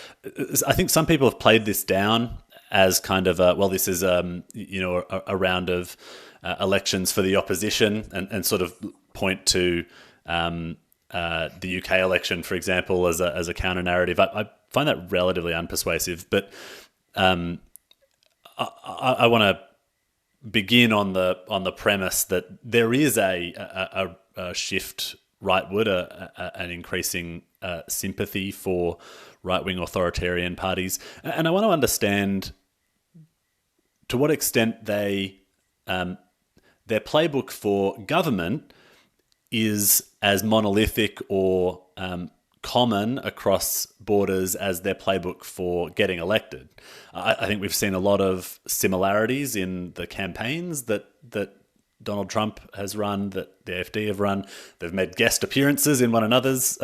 I think some people have played this down as kind of this is a round of elections for the opposition, and sort of point to the UK election, for example, as a counter narrative. I find that relatively unpersuasive, but I want to begin on the premise that there is a shift rightward, an increasing sympathy for right-wing authoritarian parties. And I want to understand to what extent their playbook for government is as monolithic or common across borders as their playbook for getting elected. I think we've seen a lot of similarities in the campaigns that Donald Trump has run, that the AfD have run. They've made guest appearances in one another's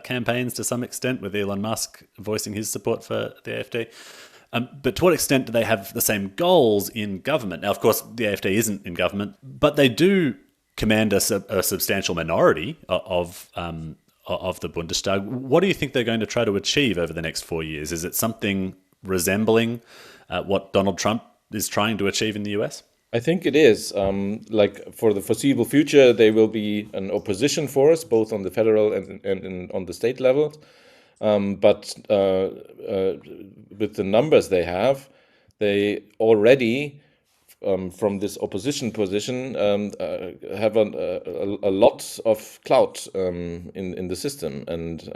campaigns to some extent, with Elon Musk voicing his support for the AfD. But to what extent do they have the same goals in government? Now, of course, the AfD isn't in government, but they do command a substantial minority of the Bundestag. What do you think they're going to try to achieve over the next 4 years? Is it something resembling what Donald Trump is trying to achieve in the US? I think it is. Like for the foreseeable future, there will be an opposition force, both on the federal and on the state level. But with the numbers they have, they already, from this opposition position, have a lot of clout in the system. And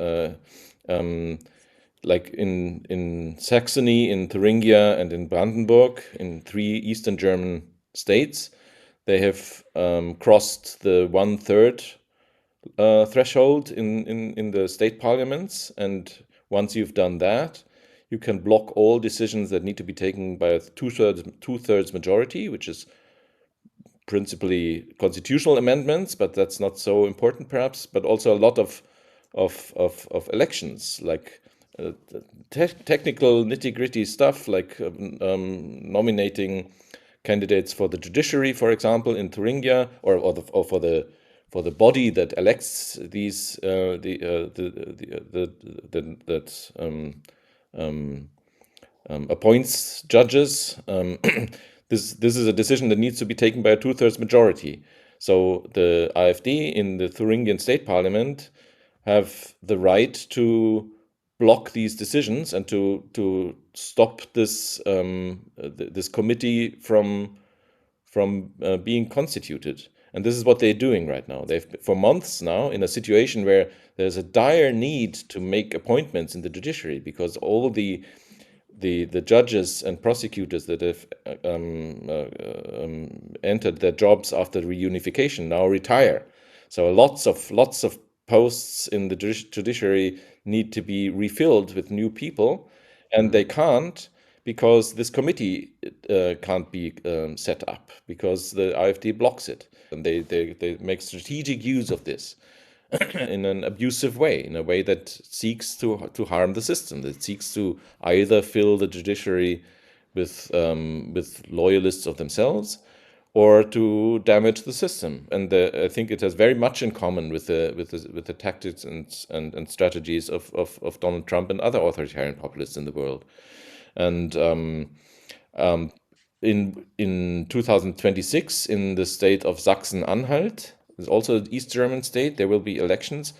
like in Saxony, in Thuringia, and in Brandenburg, in 3 Eastern German states, they have crossed the 1/3 threshold in the state parliaments. And once you've done that, you can block all decisions that need to be taken by a two-thirds majority, which is principally constitutional amendments, but that's not so important perhaps, but also a lot of elections, like technical nitty-gritty stuff, like nominating candidates for the judiciary, for example, in Thuringia, or for the body that elects these appoints judges. This is a decision that needs to be taken by a 2/3 majority. So the AfD in the Thuringian state parliament have the right to block these decisions and to stop this this committee from being constituted. And this is what they're doing right now. They've for months now in a situation where there's a dire need to make appointments in the judiciary, because all the judges and prosecutors that have entered their jobs after reunification now retire. So lots of posts in the judiciary need to be refilled with new people, and they can't, because this committee can't be set up, because the AfD blocks it. And they make strategic use of this in an abusive way, in a way that seeks to harm the system, that seeks to either fill the judiciary with loyalists of themselves, or to damage the system. And I think it has very much in common with the tactics and strategies of Donald Trump and other authoritarian populists in the world. And in 2026, in the state of Sachsen-Anhalt, it's also an East German state, there will be elections,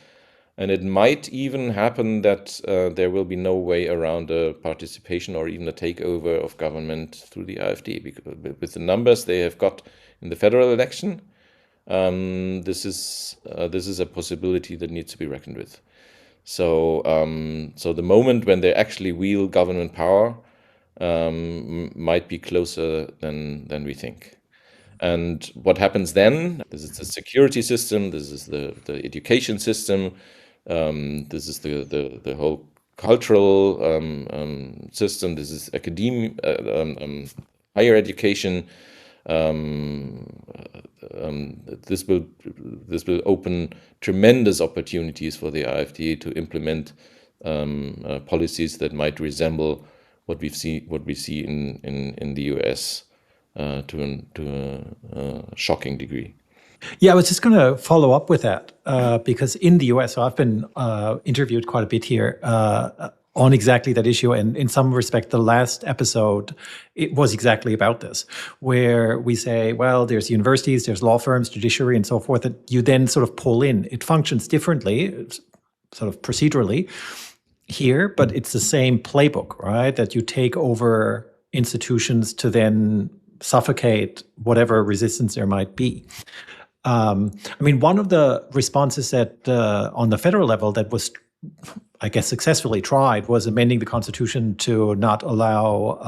and it might even happen that there will be no way around a participation or even a takeover of government through the AfD, because with the numbers they have got in the federal election, this is a possibility that needs to be reckoned with. So the moment when they actually wield government power might be closer than we think. And what happens then? This is the security system. This is the education system. This is the whole cultural system. This is academia, higher education. This will open tremendous opportunities for the AfD to implement policies that might resemble what we see in the US to a shocking degree. Yeah, I was just going to follow up with that because in the US, so I've been interviewed quite a bit here on exactly that issue. And in some respect, the last episode, it was exactly about this, where we say, well, there's universities, there's law firms, judiciary, and so forth, that you then sort of pull in. It functions differently, sort of procedurally here, but it's the same playbook, right? That you take over institutions to then suffocate whatever resistance there might be. I mean, one of the responses that on the federal level that was, I guess, successfully tried was amending the Constitution to not allow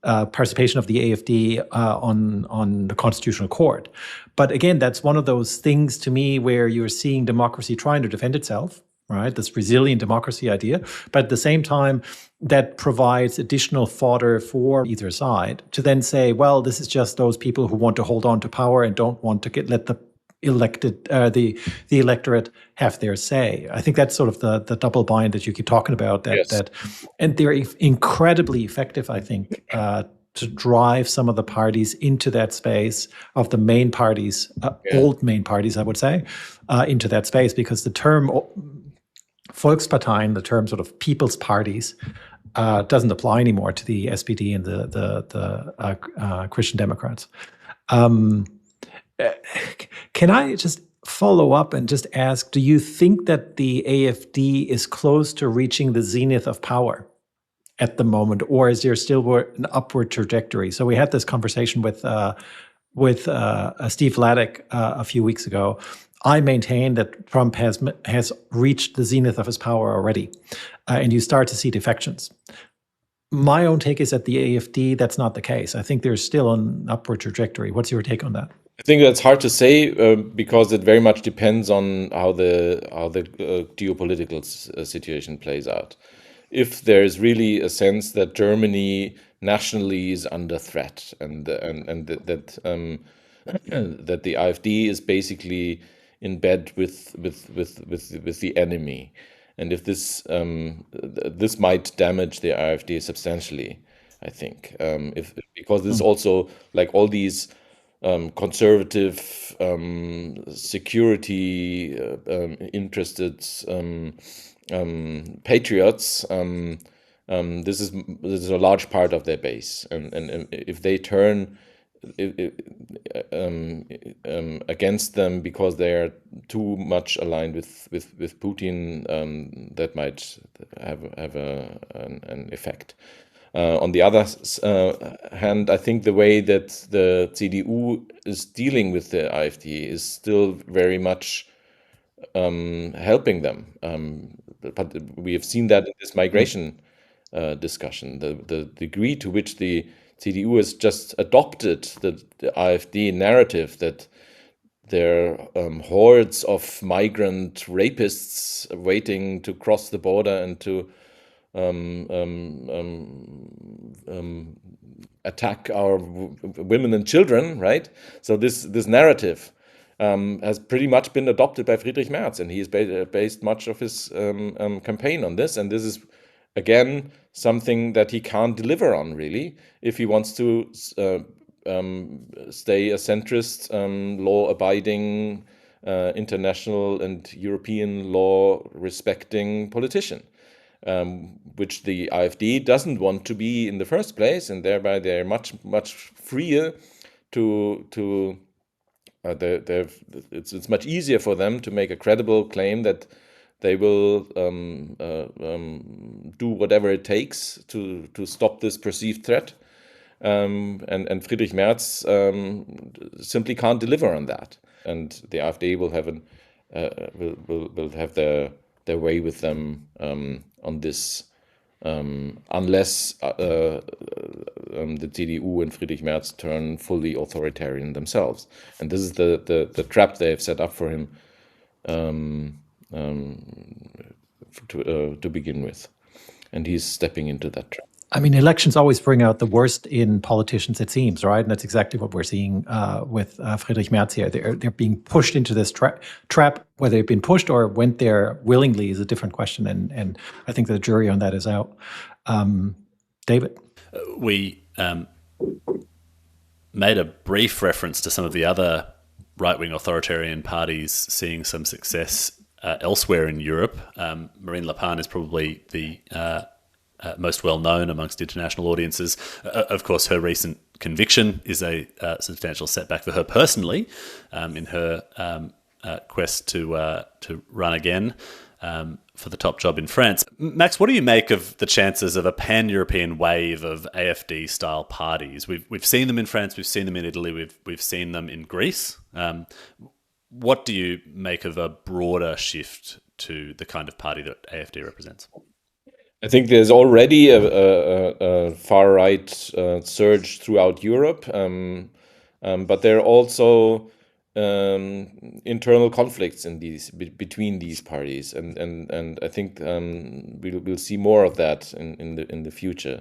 participation of the AfD on the Constitutional Court. But again, that's one of those things to me where you're seeing democracy trying to defend itself, right? This resilient democracy idea. But at the same time, that provides additional fodder for either side to then say, well, this is just those people who want to hold on to power and don't want to let the electorate have their say. I think that's sort of the double bind that you keep talking about. And they're incredibly effective, I think, to drive some of the parties into that space of the main parties, old main parties, I would say, into that space, because the term Volksparteien, the term sort of people's parties, doesn't apply anymore to the SPD and the Christian Democrats. Can I just follow up and just ask, do you think that the AfD is close to reaching the zenith of power at the moment, or is there still an upward trajectory? So we had this conversation with Steve Vladeck a few weeks ago. I maintain that Trump has reached the zenith of his power already, and you start to see defections. My own take is that the AfD, that's not the case. I think there's still an upward trajectory. What's your take on that? I think that's hard to say because it very much depends on how the geopolitical situation plays out. If there is really a sense that Germany nationally is under threat, and that the AfD is basically in bed with the enemy, and if this might damage the AfD substantially, I think, because this also, like all these conservative, security interested patriots, this is a large part of their base, and if they turn against them because they are too much aligned with Putin, that might have an effect. On the other hand, I think the way that the CDU is dealing with the AfD is still very much helping them. But we have seen that in this migration discussion, the degree to which the CDU has just adopted the AfD narrative that there are hordes of migrant rapists waiting to cross the border and to attack our women and children, right? So this narrative has pretty much been adopted by Friedrich Merz, and he has based much of his campaign on this. And this is, again, something that he can't deliver on, really, if he wants to stay a centrist, law-abiding, international and European law-respecting politician. Which the AfD doesn't want to be in the first place, and thereby they're much freer to it's much easier for them to make a credible claim that they will do whatever it takes to stop this perceived threat, and Friedrich Merz simply can't deliver on that, and the AfD will have will have their way with them on this, unless the CDU and Friedrich Merz turn fully authoritarian themselves. And this is the trap they have set up for him to begin with. And he's stepping into that trap. I mean, elections always bring out the worst in politicians, it seems, right? And that's exactly what we're seeing with Friedrich Merz here. They're being pushed into this trap. Whether they've been pushed or went there willingly is a different question. And I think the jury on that is out. David? We made a brief reference to some of the other right-wing authoritarian parties seeing some success elsewhere in Europe. Marine Le Pen is probably the most well-known amongst international audiences. Of course, her recent conviction is a substantial setback for her personally in her quest to run again for the top job in France. Max, what do you make of the chances of a pan-European wave of AfD-style parties? We've seen them in France, we've seen them in Italy, we've seen them in Greece. What do you make of a broader shift to the kind of party that AfD represents? I think there's already a far right surge throughout Europe, but there are also internal conflicts in between these parties, and I think we'll see more of that in the future,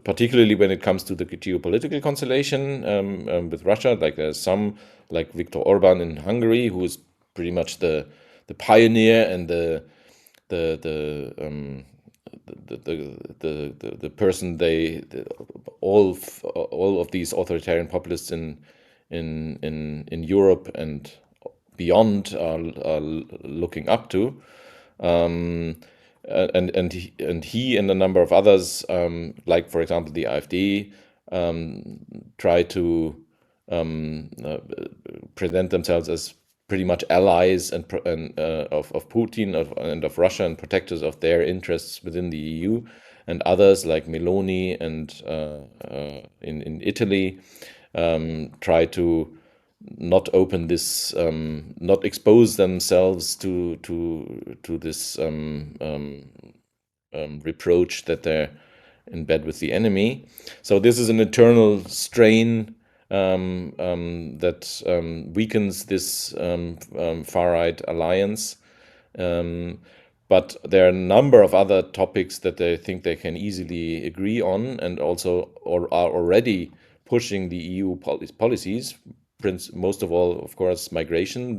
particularly when it comes to the geopolitical constellation with Russia. Like there's some, like Viktor Orban in Hungary, who is pretty much the pioneer and the person all of these authoritarian populists in Europe and beyond are looking up to, and he and a number of others, like for example the AfD, try to present themselves as pretty much allies of Putin and of Russia, and protectors of their interests within the EU, and others like Meloni and in Italy try to not open this, not expose themselves to this reproach that they're in bed with the enemy. So this is an internal strain that weakens this far-right alliance. But there are a number of other topics that they think they can easily agree on, and also are already pushing the EU policies. Most of all, of course, migration.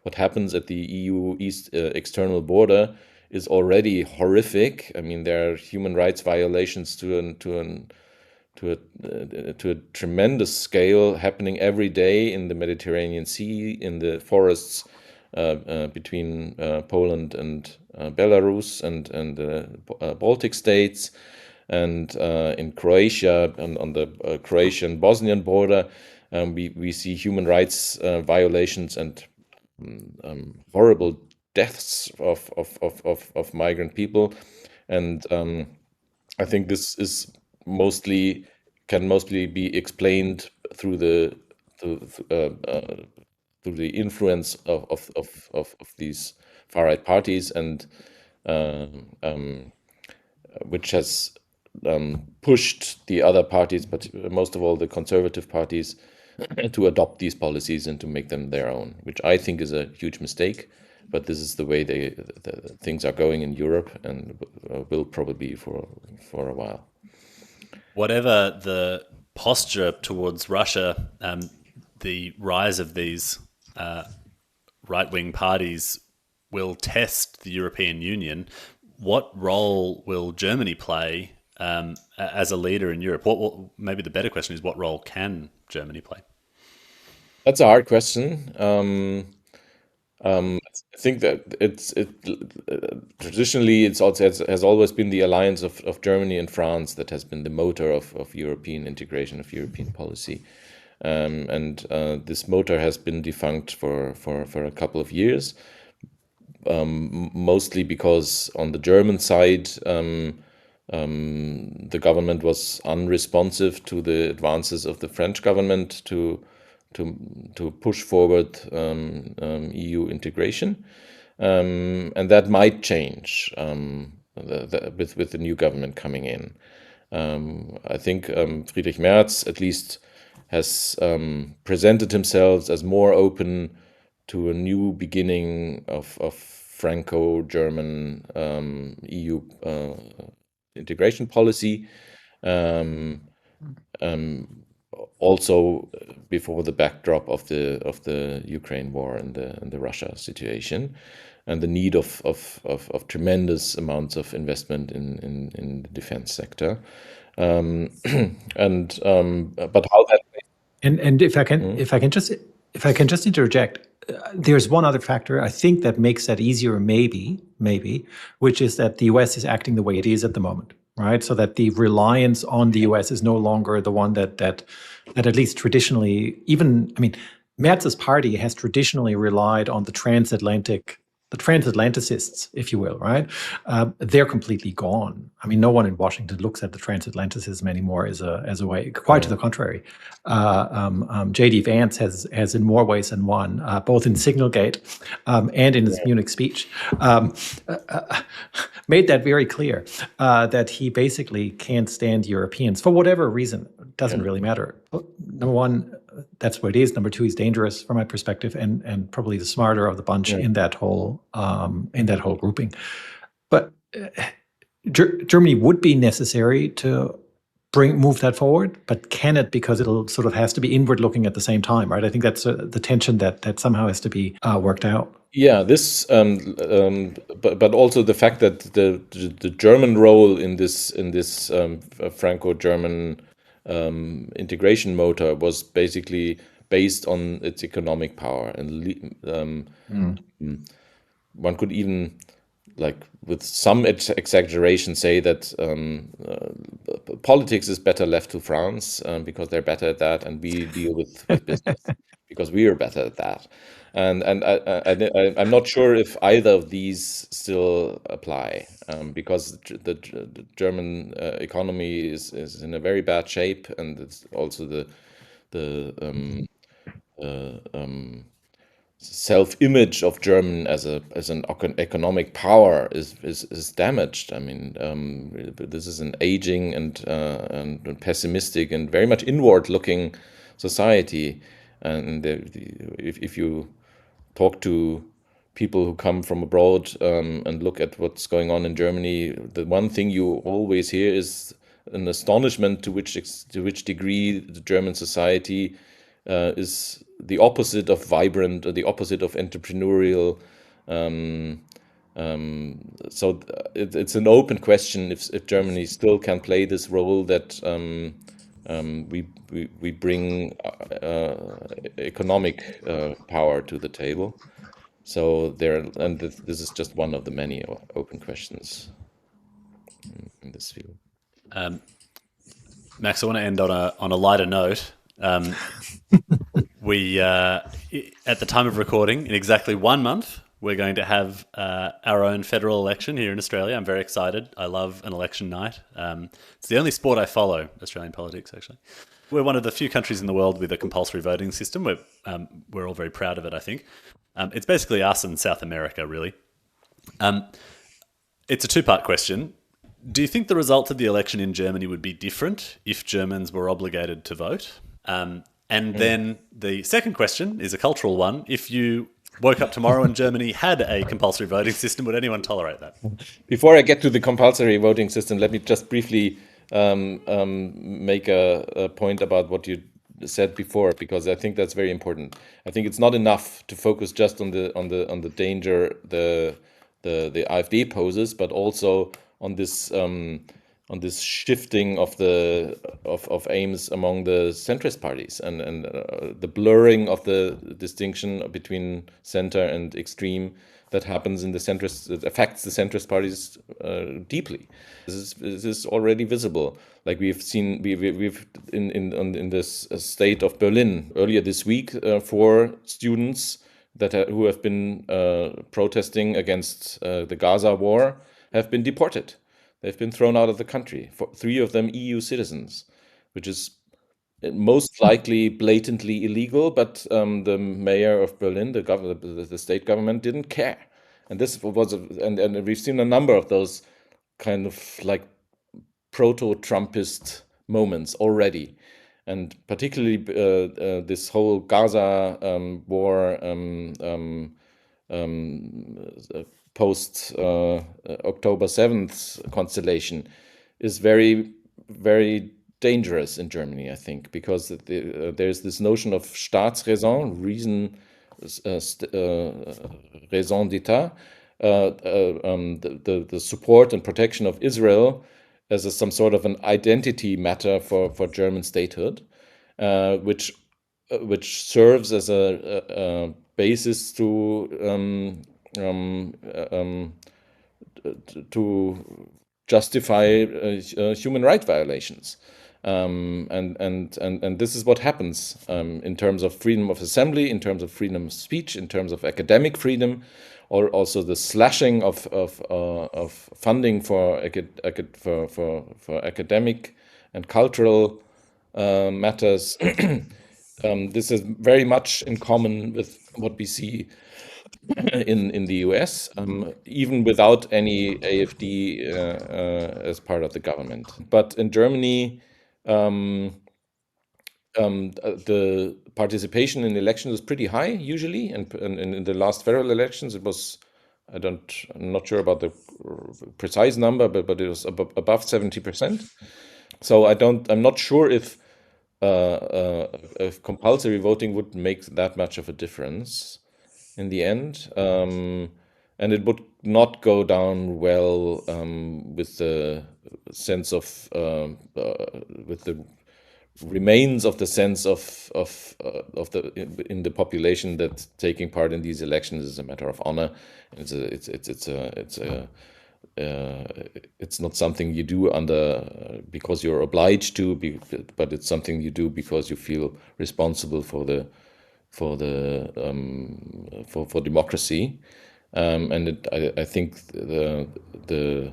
What happens at the EU east external border is already horrific. I mean, there are human rights violations to a tremendous scale happening every day in the Mediterranean Sea, in the forests between Poland and Belarus and the Baltic states, and in Croatia and on the Croatian-Bosnian border. We see human rights violations and horrible deaths of migrant people, and I think this is can mostly be explained through the influence of these far right parties, and which has pushed the other parties, but most of all the conservative parties, to adopt these policies and to make them their own, which I think is a huge mistake. But this is the way the things are going in Europe, and will probably be for a while. Whatever the posture towards Russia, the rise of these right-wing parties will test the European Union. What role will Germany play as a leader in Europe? Maybe the better question is, what role can Germany play? That's a hard question. I think that traditionally it's also has always been the alliance of Germany and France that has been the motor of European integration, of European policy, and this motor has been defunct for a couple of years, mostly because on the German side the government was unresponsive to the advances of the French government to push forward EU integration, and that might change with the new government coming in. I think Friedrich Merz at least has presented himself as more open to a new beginning of Franco-German EU integration policy. Also before the backdrop of the Ukraine war and the Russia situation, and the need of tremendous amounts of investment in the defense sector, but how that. And if I can just interject, there's one other factor I think that makes that easier, maybe, which is that the US is acting the way it is at the moment, right? So that the reliance on the US is no longer the one that at least traditionally, Merz's party has traditionally relied on the the transatlanticists, if you will, right? They're completely gone. I mean, no one in Washington looks at the transatlanticism anymore as a way. Quite to the contrary. J.D. Vance has in more ways than one, both in Signalgate and in his Munich speech, made that very clear, that he basically can't stand Europeans for whatever reason. It doesn't really matter. Number one, that's what it is. Number two, he's dangerous from my perspective, and probably the smarter of the bunch in that whole grouping. But Germany would be necessary to move that forward, but can it? Because it'll sort of has to be inward looking at the same time, right? I think that's the tension that somehow has to be worked out. Yeah, this, but also the fact that the German role in this Franco-German integration motor was basically based on its economic power, and one could even, like with some exaggeration, say that politics is better left to France because they're better at that, and we deal with business because we are better at that. And I'm not sure if either of these still apply, because the German economy is in a very bad shape, and it's also the self-image of German as an economic power is damaged. I mean, this is an aging and pessimistic and very much inward-looking society. And if you talk to people who come from abroad and look at what's going on in Germany, the one thing you always hear is an astonishment to which degree the German society is the opposite of vibrant, or the opposite of entrepreneurial. So it's an open question if Germany still can play this role that we bring economic power to the table. So this is just one of the many open questions in this field. Max, I want to end on a lighter note. We at the time of recording, in exactly 1 month, we're going to have our own federal election here in Australia. I'm very excited. I love an election night. It's the only sport I follow, Australian politics, actually. We're one of the few countries in the world with a compulsory voting system. We're all very proud of it, I think. It's basically us and South America, really. It's a two-part question. Do you think the result of the election in Germany would be different if Germans were obligated to vote? And then the second question is a cultural one. If you woke up tomorrow and Germany had a compulsory voting system, would anyone tolerate that? Before I get to the compulsory voting system, let me just briefly make a point about what you said before, because I think that's very important. I think it's not enough to focus just on the danger the AfD poses, but also on this shifting of aims among the centrist parties, and the blurring of the distinction between center and extreme that happens in the centrist, that affects the centrist parties deeply. This is already visible. Like we've seen, we've in this state of Berlin earlier this week, 4 students who have been protesting against the Gaza war have been deported. They've been thrown out of the country. 3 of them EU citizens, which is most likely blatantly illegal, but the mayor of Berlin, the state government, didn't care. And this was, and we've seen a number of those kind of like proto-Trumpist moments already, and particularly this whole Gaza war post October 7th constellation is very, very dangerous in Germany, I think, because there's this notion of Staatsräson, raison d'état, the support and protection of Israel as some sort of an identity matter for German statehood, which serves as a basis to justify human rights violations, and this is what happens in terms of freedom of assembly, in terms of freedom of speech, in terms of academic freedom. or also the slashing of funding for academic and cultural matters. This is very much in common with what we see in the US, even without any AfD as part of the government. But in Germany, the participation in elections is pretty high usually, and in the last federal elections it was, I'm not sure about the precise number, but it was above 70%. So I'm not sure if compulsory voting would make that much of a difference in the end, and it would not go down well with the sense of with the remains of the sense of the in the population that taking part in these elections is a matter of honor. It's not something you do because you're obliged to, but it's something you do because you feel responsible for democracy, and I think the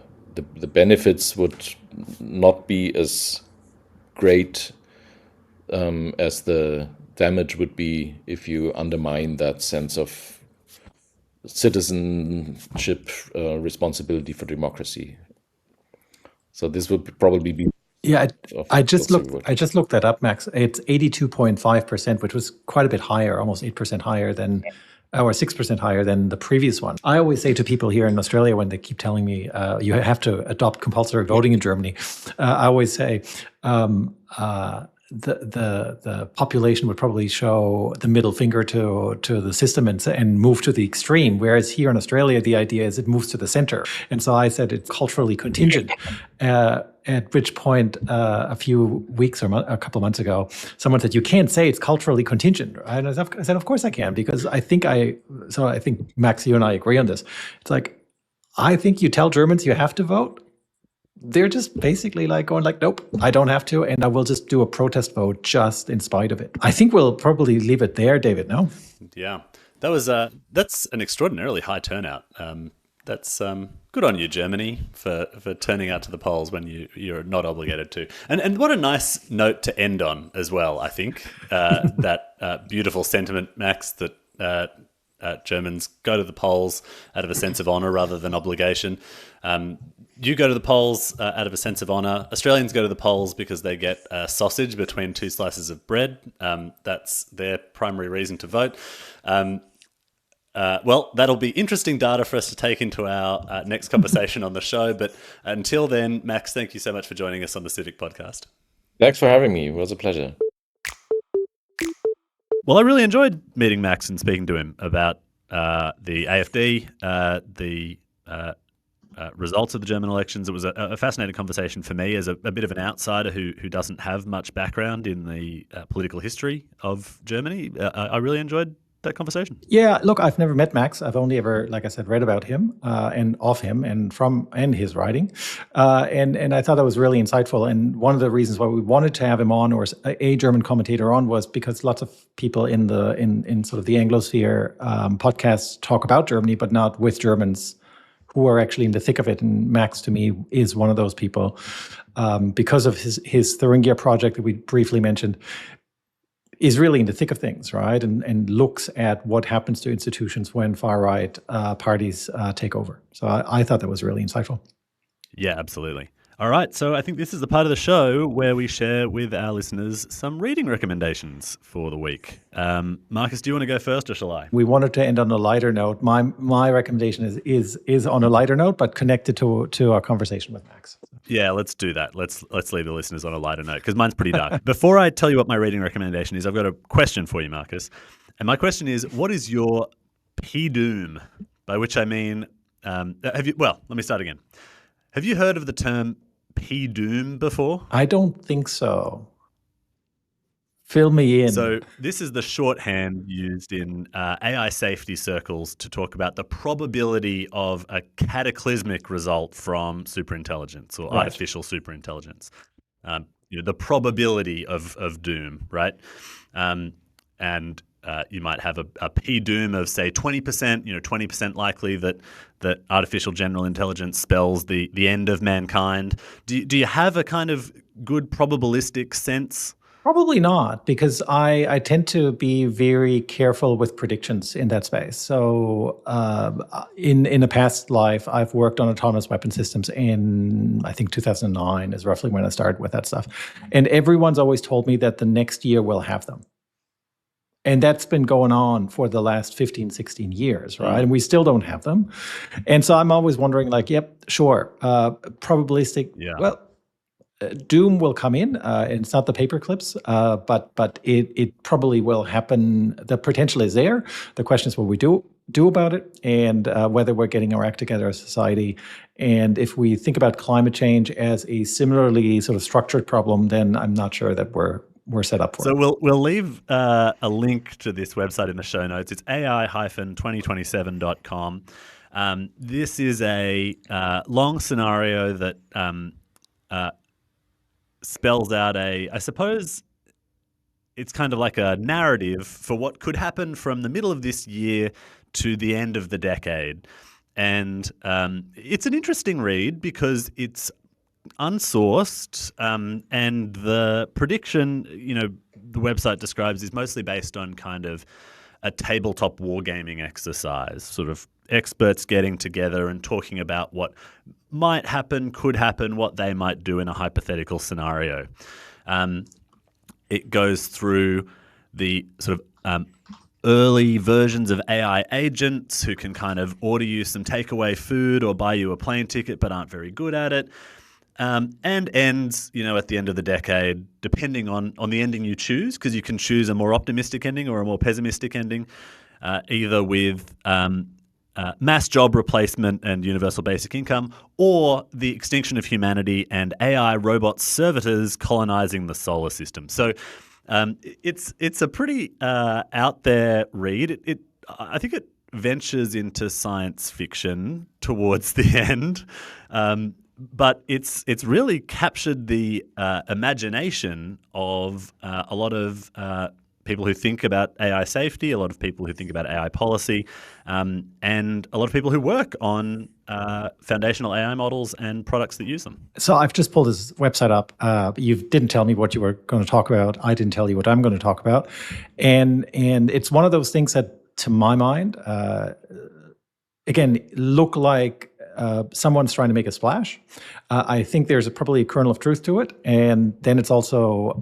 benefits would not be as great as the damage would be if you undermine that sense of citizenship, responsibility for democracy. So this would probably be. Yeah, I just looked that up, Max. It's 82.5%, which was quite a bit higher, almost 8% higher than, or 6% higher than the previous one. I always say to people here in Australia when they keep telling me you have to adopt compulsory voting in Germany, I always say the population would probably show the middle finger to the system and move to the extreme, whereas here in Australia the idea is it moves to the center. And so I said it's culturally contingent. At which point, a few weeks or a couple of months ago, someone said, "You can't say it's culturally contingent." And I said, "Of course I can, because I think Max, you and I agree on this. It's like, I think you tell Germans you have to vote, they're just basically like going like, nope, I don't have to, and I will just do a protest vote just in spite of it." I think we'll probably leave it there, David. No? Yeah, that's an extraordinarily high turnout. That's good on you, Germany, for turning out to the polls when you're not obligated to. And what a nice note to end on as well, I think. That beautiful sentiment, Max, that Germans go to the polls out of a sense of honour rather than obligation. You go to the polls out of a sense of honour. Australians go to the polls because they get a sausage between two slices of bread. That's their primary reason to vote. Well, that'll be interesting data for us to take into our next conversation on the show. But until then, Max, thank you so much for joining us on the Civic Podcast. Thanks for having me. It was a pleasure. Well, I really enjoyed meeting Max and speaking to him about the AfD, the results of the German elections. It was a fascinating conversation for me as a bit of an outsider who doesn't have much background in the political history of Germany. I really enjoyed that conversation. Yeah, look, I've never met Max. I've only ever, like I said, read about him and of him and his writing, and I thought that was really insightful. And one of the reasons why we wanted to have him on, or a German commentator on, was because lots of people in sort of the Anglosphere podcasts talk about Germany, but not with Germans who are actually in the thick of it. And Max, to me, is one of those people because of his Thuringia project that we briefly mentioned. Is really in the thick of things, right? And looks at what happens to institutions when far-right parties take over. So I thought that was really insightful. Yeah, absolutely. All right, so I think this is the part of the show where we share with our listeners some reading recommendations for the week. Markus, do you want to go first, or shall I? We wanted to end on a lighter note. My recommendation is on a lighter note, but connected to our conversation with Max. Yeah, let's do that. Let's leave the listeners on a lighter note, because mine's pretty dark. Before I tell you what my reading recommendation is, I've got a question for you, Markus. And my question is, what is your P-doom? By which I mean, let me start again. Have you heard of the term P-doom before? I don't think so. Fill me in. So this is the shorthand used in AI safety circles to talk about the probability of a cataclysmic result from superintelligence or artificial superintelligence. The probability of doom, right? And you might have a p-doom of say 20%, 20% likely that artificial general intelligence spells the end of mankind. Do you have a kind of good probabilistic sense? Probably not, because I tend to be very careful with predictions in that space. So in a past life, I've worked on autonomous weapon systems in, I think 2009 is roughly when I started with that stuff. And everyone's always told me that the next year we'll have them. And that's been going on for the last 15, 16 years, right? And we still don't have them. And so I'm always wondering, like, yep, sure, probabilistic, well, doom will come in, and it's not the paper clips, but it probably will happen. The potential is there. The question is what we do about it, and whether we're getting our act together as a society. And if we think about climate change as a similarly sort of structured problem, then I'm not sure that we're set up for it. So we'll leave a link to this website in the show notes. It's ai-2027.com. This is a long scenario that spells out I suppose it's kind of like a narrative for what could happen from the middle of this year to the end of the decade. And it's an interesting read because it's unsourced, and the prediction, the website describes is mostly based on kind of a tabletop wargaming exercise, sort of experts getting together and talking about what might happen, could happen, what they might do in a hypothetical scenario. It goes through the sort of early versions of AI agents who can kind of order you some takeaway food or buy you a plane ticket but aren't very good at it. And ends, at the end of the decade, depending on the ending you choose, because you can choose a more optimistic ending or a more pessimistic ending, either with mass job replacement and universal basic income, or the extinction of humanity and AI robot servitors colonizing the solar system. So it's a pretty out there read. I think it ventures into science fiction towards the end. But it's really captured the imagination of a lot of people who think about AI safety, a lot of people who think about AI policy, and a lot of people who work on foundational AI models and products that use them. So I've just pulled this website up. You didn't tell me what you were going to talk about. I didn't tell you what I'm going to talk about. And it's one of those things that, to my mind, again, look like someone's trying to make a splash. I think there's probably a kernel of truth to it. And then it's also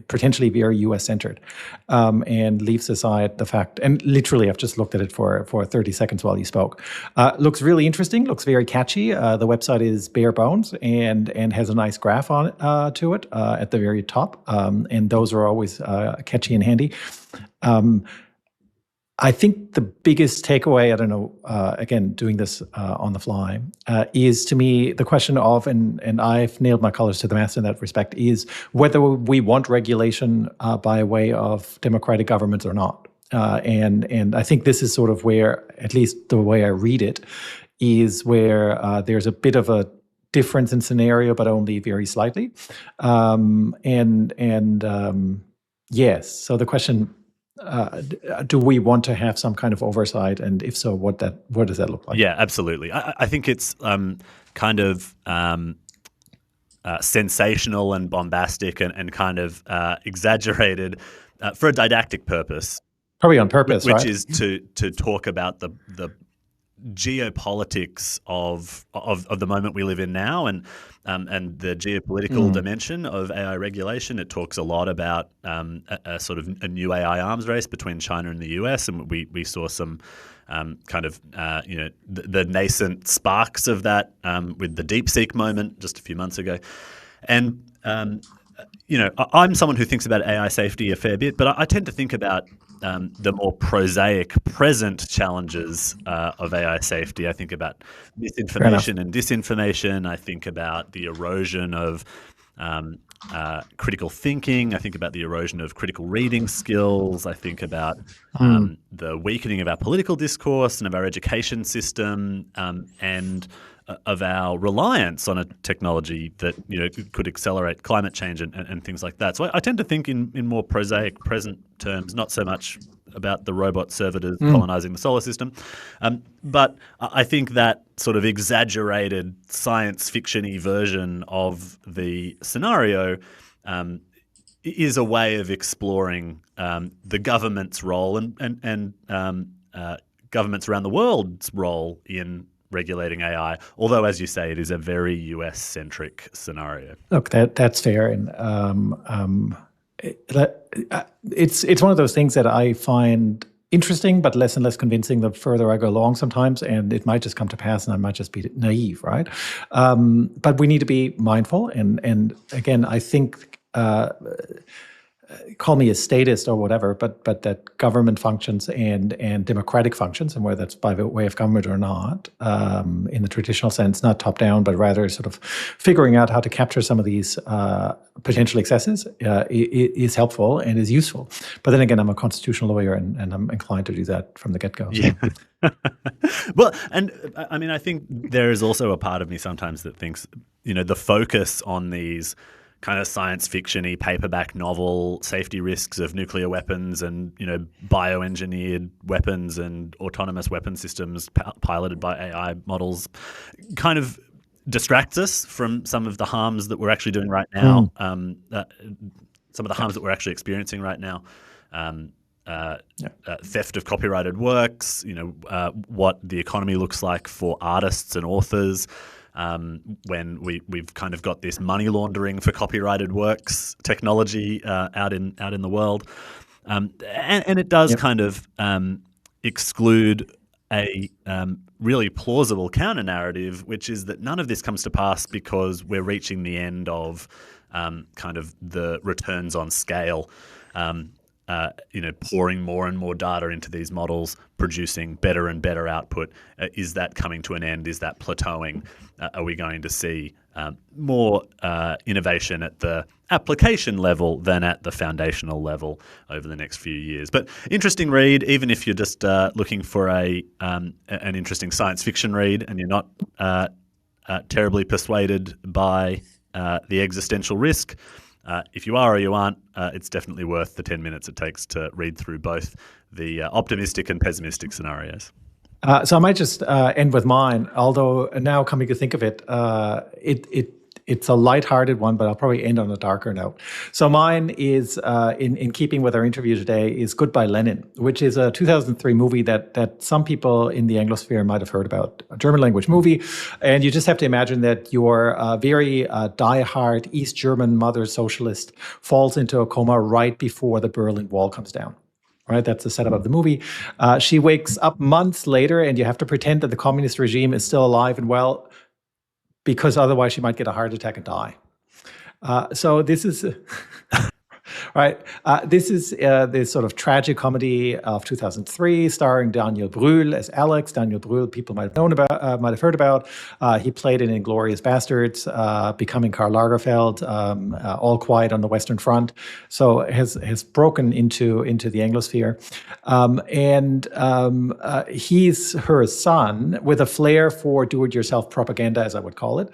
potentially very US-centered, and leaves aside the fact, and literally I've just looked at it for 30 seconds while you spoke. Looks really interesting, looks very catchy. The website is bare bones and has a nice graph on to it at the very top. And those are always catchy and handy. I think the biggest takeaway, I don't know, again, doing this on the fly, is to me the question of, and I've nailed my colors to the mast in that respect, is whether we want regulation by way of democratic governments or not. And I think this is sort of where, at least the way I read it, is where there's a bit of a difference in scenario, but only very slightly. Yes, so the question, do we want to have some kind of oversight, and if so, what does that look like? Yeah, absolutely. I think it's kind of sensational and bombastic and kind of exaggerated for a didactic purpose. Probably on purpose, which right? is to talk about the geopolitics of the moment we live in now, and the geopolitical dimension of AI regulation. It talks a lot about a sort of a new AI arms race between China and the US, and we saw some kind of the nascent sparks of that with the DeepSeek moment just a few months ago. And I'm someone who thinks about AI safety a fair bit, but I tend to think about the more prosaic present challenges of AI safety. I think about misinformation and disinformation. I think about the erosion of critical thinking. I think about the erosion of critical reading skills. I think about the weakening of our political discourse and of our education system, and of our reliance on a technology that could accelerate climate change and things like that. So I tend to think in more prosaic present terms, not so much about the robot servitors colonizing the solar system, but I think that sort of exaggerated science fiction-y version of the scenario is a way of exploring the government's role and governments around the world's role in regulating AI, although, as you say, it is a very US-centric scenario. Look, that's fair, and it's one of those things that I find interesting, but less and less convincing the further I go along sometimes, and it might just come to pass, and I might just be naive, right? But we need to be mindful, and again, I think. Call me a statist or whatever, but that government functions and democratic functions, and whether that's by way of government or not, in the traditional sense, not top down, but rather sort of figuring out how to capture some of these potential excesses is helpful and is useful. But then again, I'm a constitutional lawyer, and I'm inclined to do that from the get-go. Yeah. Well, and I mean, I think there is also a part of me sometimes that thinks, the focus on these kind of science fiction-y paperback novel safety risks of nuclear weapons and, bioengineered weapons and autonomous weapon systems piloted by AI models kind of distracts us from some of the harms that we're actually doing right now, some of the harms that we're actually experiencing right now. Theft of copyrighted works, what the economy looks like for artists and authors, when we've kind of got this money laundering for copyrighted works technology out in the world, and it does kind of exclude a really plausible counter narrative, which is that none of this comes to pass because we're reaching the end of kind of the returns on scale. Pouring more and more data into these models, producing better and better output. Is that coming to an end? Is that plateauing? Are we going to see more innovation at the application level than at the foundational level over the next few years? But interesting read, even if you're just looking for an interesting science fiction read and you're not terribly persuaded by the existential risk. If you are or you aren't, it's definitely worth the 10 minutes it takes to read through both the optimistic and pessimistic scenarios. So I might just end with mine, although now coming to think of it, it's a lighthearted one, but I'll probably end on a darker note. So mine is, in keeping with our interview today, is Goodbye Lenin, which is a 2003 movie that some people in the Anglosphere might have heard about, a German language movie. And you just have to imagine that your very diehard East German mother socialist falls into a coma right before the Berlin Wall comes down. Right, that's the setup of the movie. She wakes up months later, and you have to pretend that the communist regime is still alive and well, because otherwise she might get a heart attack and die. So this is right. This is this sort of tragic comedy of 2003, starring Daniel Brühl as Alex. Daniel Brühl, people might have heard about. He played in *Inglourious Bastards*, becoming Karl Lagerfeld, All Quiet on the Western Front. So has broken into the Anglosphere, and he's her son with a flair for do-it-yourself propaganda, as I would call it.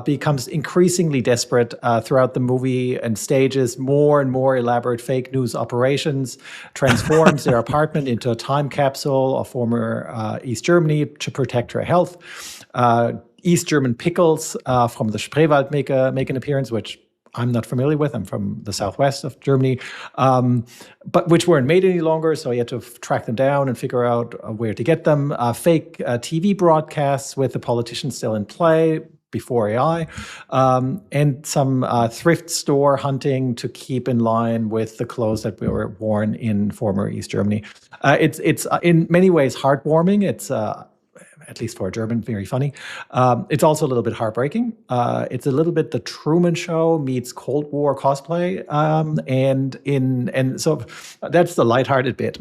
Becomes increasingly desperate throughout the movie and stages more and more elaborate fake news operations, transforms their apartment into a time capsule of former East Germany to protect her health. East German pickles from the Spreewald make an appearance, which I'm not familiar with. I'm from the southwest of Germany, but which weren't made any longer, so you had to track them down and figure out where to get them. Fake TV broadcasts with the politicians still in play before AI, and some thrift store hunting to keep in line with the clothes that were worn in former East Germany. It's in many ways heartwarming. It's at least for a German, very funny. It's also a little bit heartbreaking. It's a little bit The Truman Show meets Cold War cosplay, and so that's the lighthearted bit.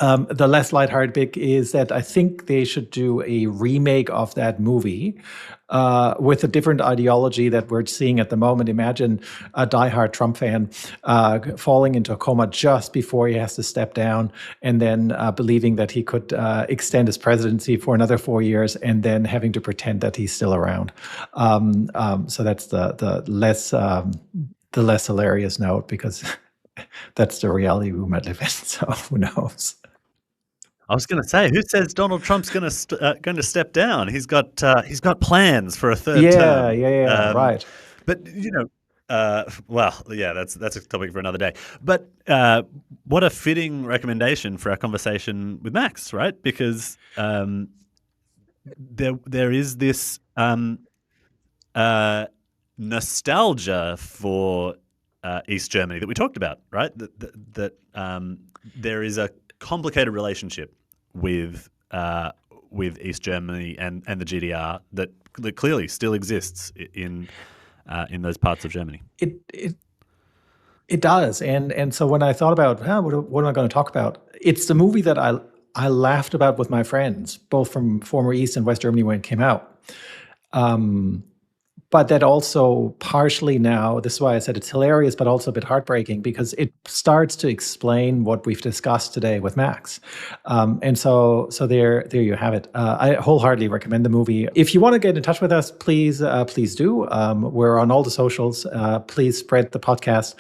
The less lighthearted bit is that I think they should do a remake of that movie with a different ideology that we're seeing at the moment. Imagine a diehard Trump fan falling into a coma just before he has to step down, and then believing that he could extend his presidency for another 4 years, and then having to pretend that he's still around. So that's the less hilarious note, because that's the reality we might live in. So who knows? I was going to say, who says Donald Trump's going to step down? He's got plans for a third term. Yeah, right. But that's a topic for another day. But what a fitting recommendation for our conversation with Max, right? Because there is this nostalgia for East Germany that we talked about, right? That there is a complicated relationship with East Germany and the GDR that clearly still exists in those parts of Germany. It does, and so when I thought about what am I going to talk about, it's the movie that I laughed about with my friends, both from former East and West Germany when it came out. But that also partially now, this is why I said it's hilarious, but also a bit heartbreaking, because it starts to explain what we've discussed today with Max. And so there you have it. I wholeheartedly recommend the movie. If you want to get in touch with us, please do. We're on all the socials. Please spread the podcast.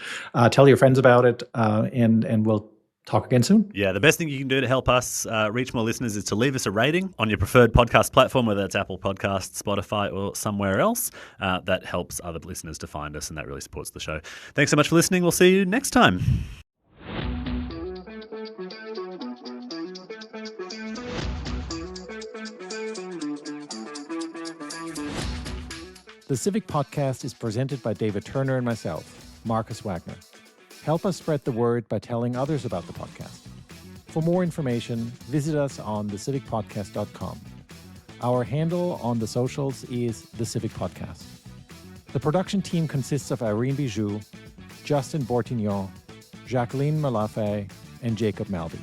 Tell your friends about it, and we'll talk again soon. Yeah, the best thing you can do to help us reach more listeners is to leave us a rating on your preferred podcast platform, whether it's Apple Podcasts, Spotify, or somewhere else. That helps other listeners to find us, and that really supports the show. Thanks so much for listening. We'll see you next time. The Civic Podcast is presented by David Turner and myself, Markus Wagner. Help us spread the word by telling others about the podcast. For more information, visit us on thecivicpodcast.com. Our handle on the socials is The Civic Podcast. The production team consists of Irene Bijou, Justin Bortignon, Jacqueline Malafe, and Jacob Malby.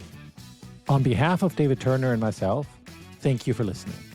On behalf of David Turner and myself, thank you for listening.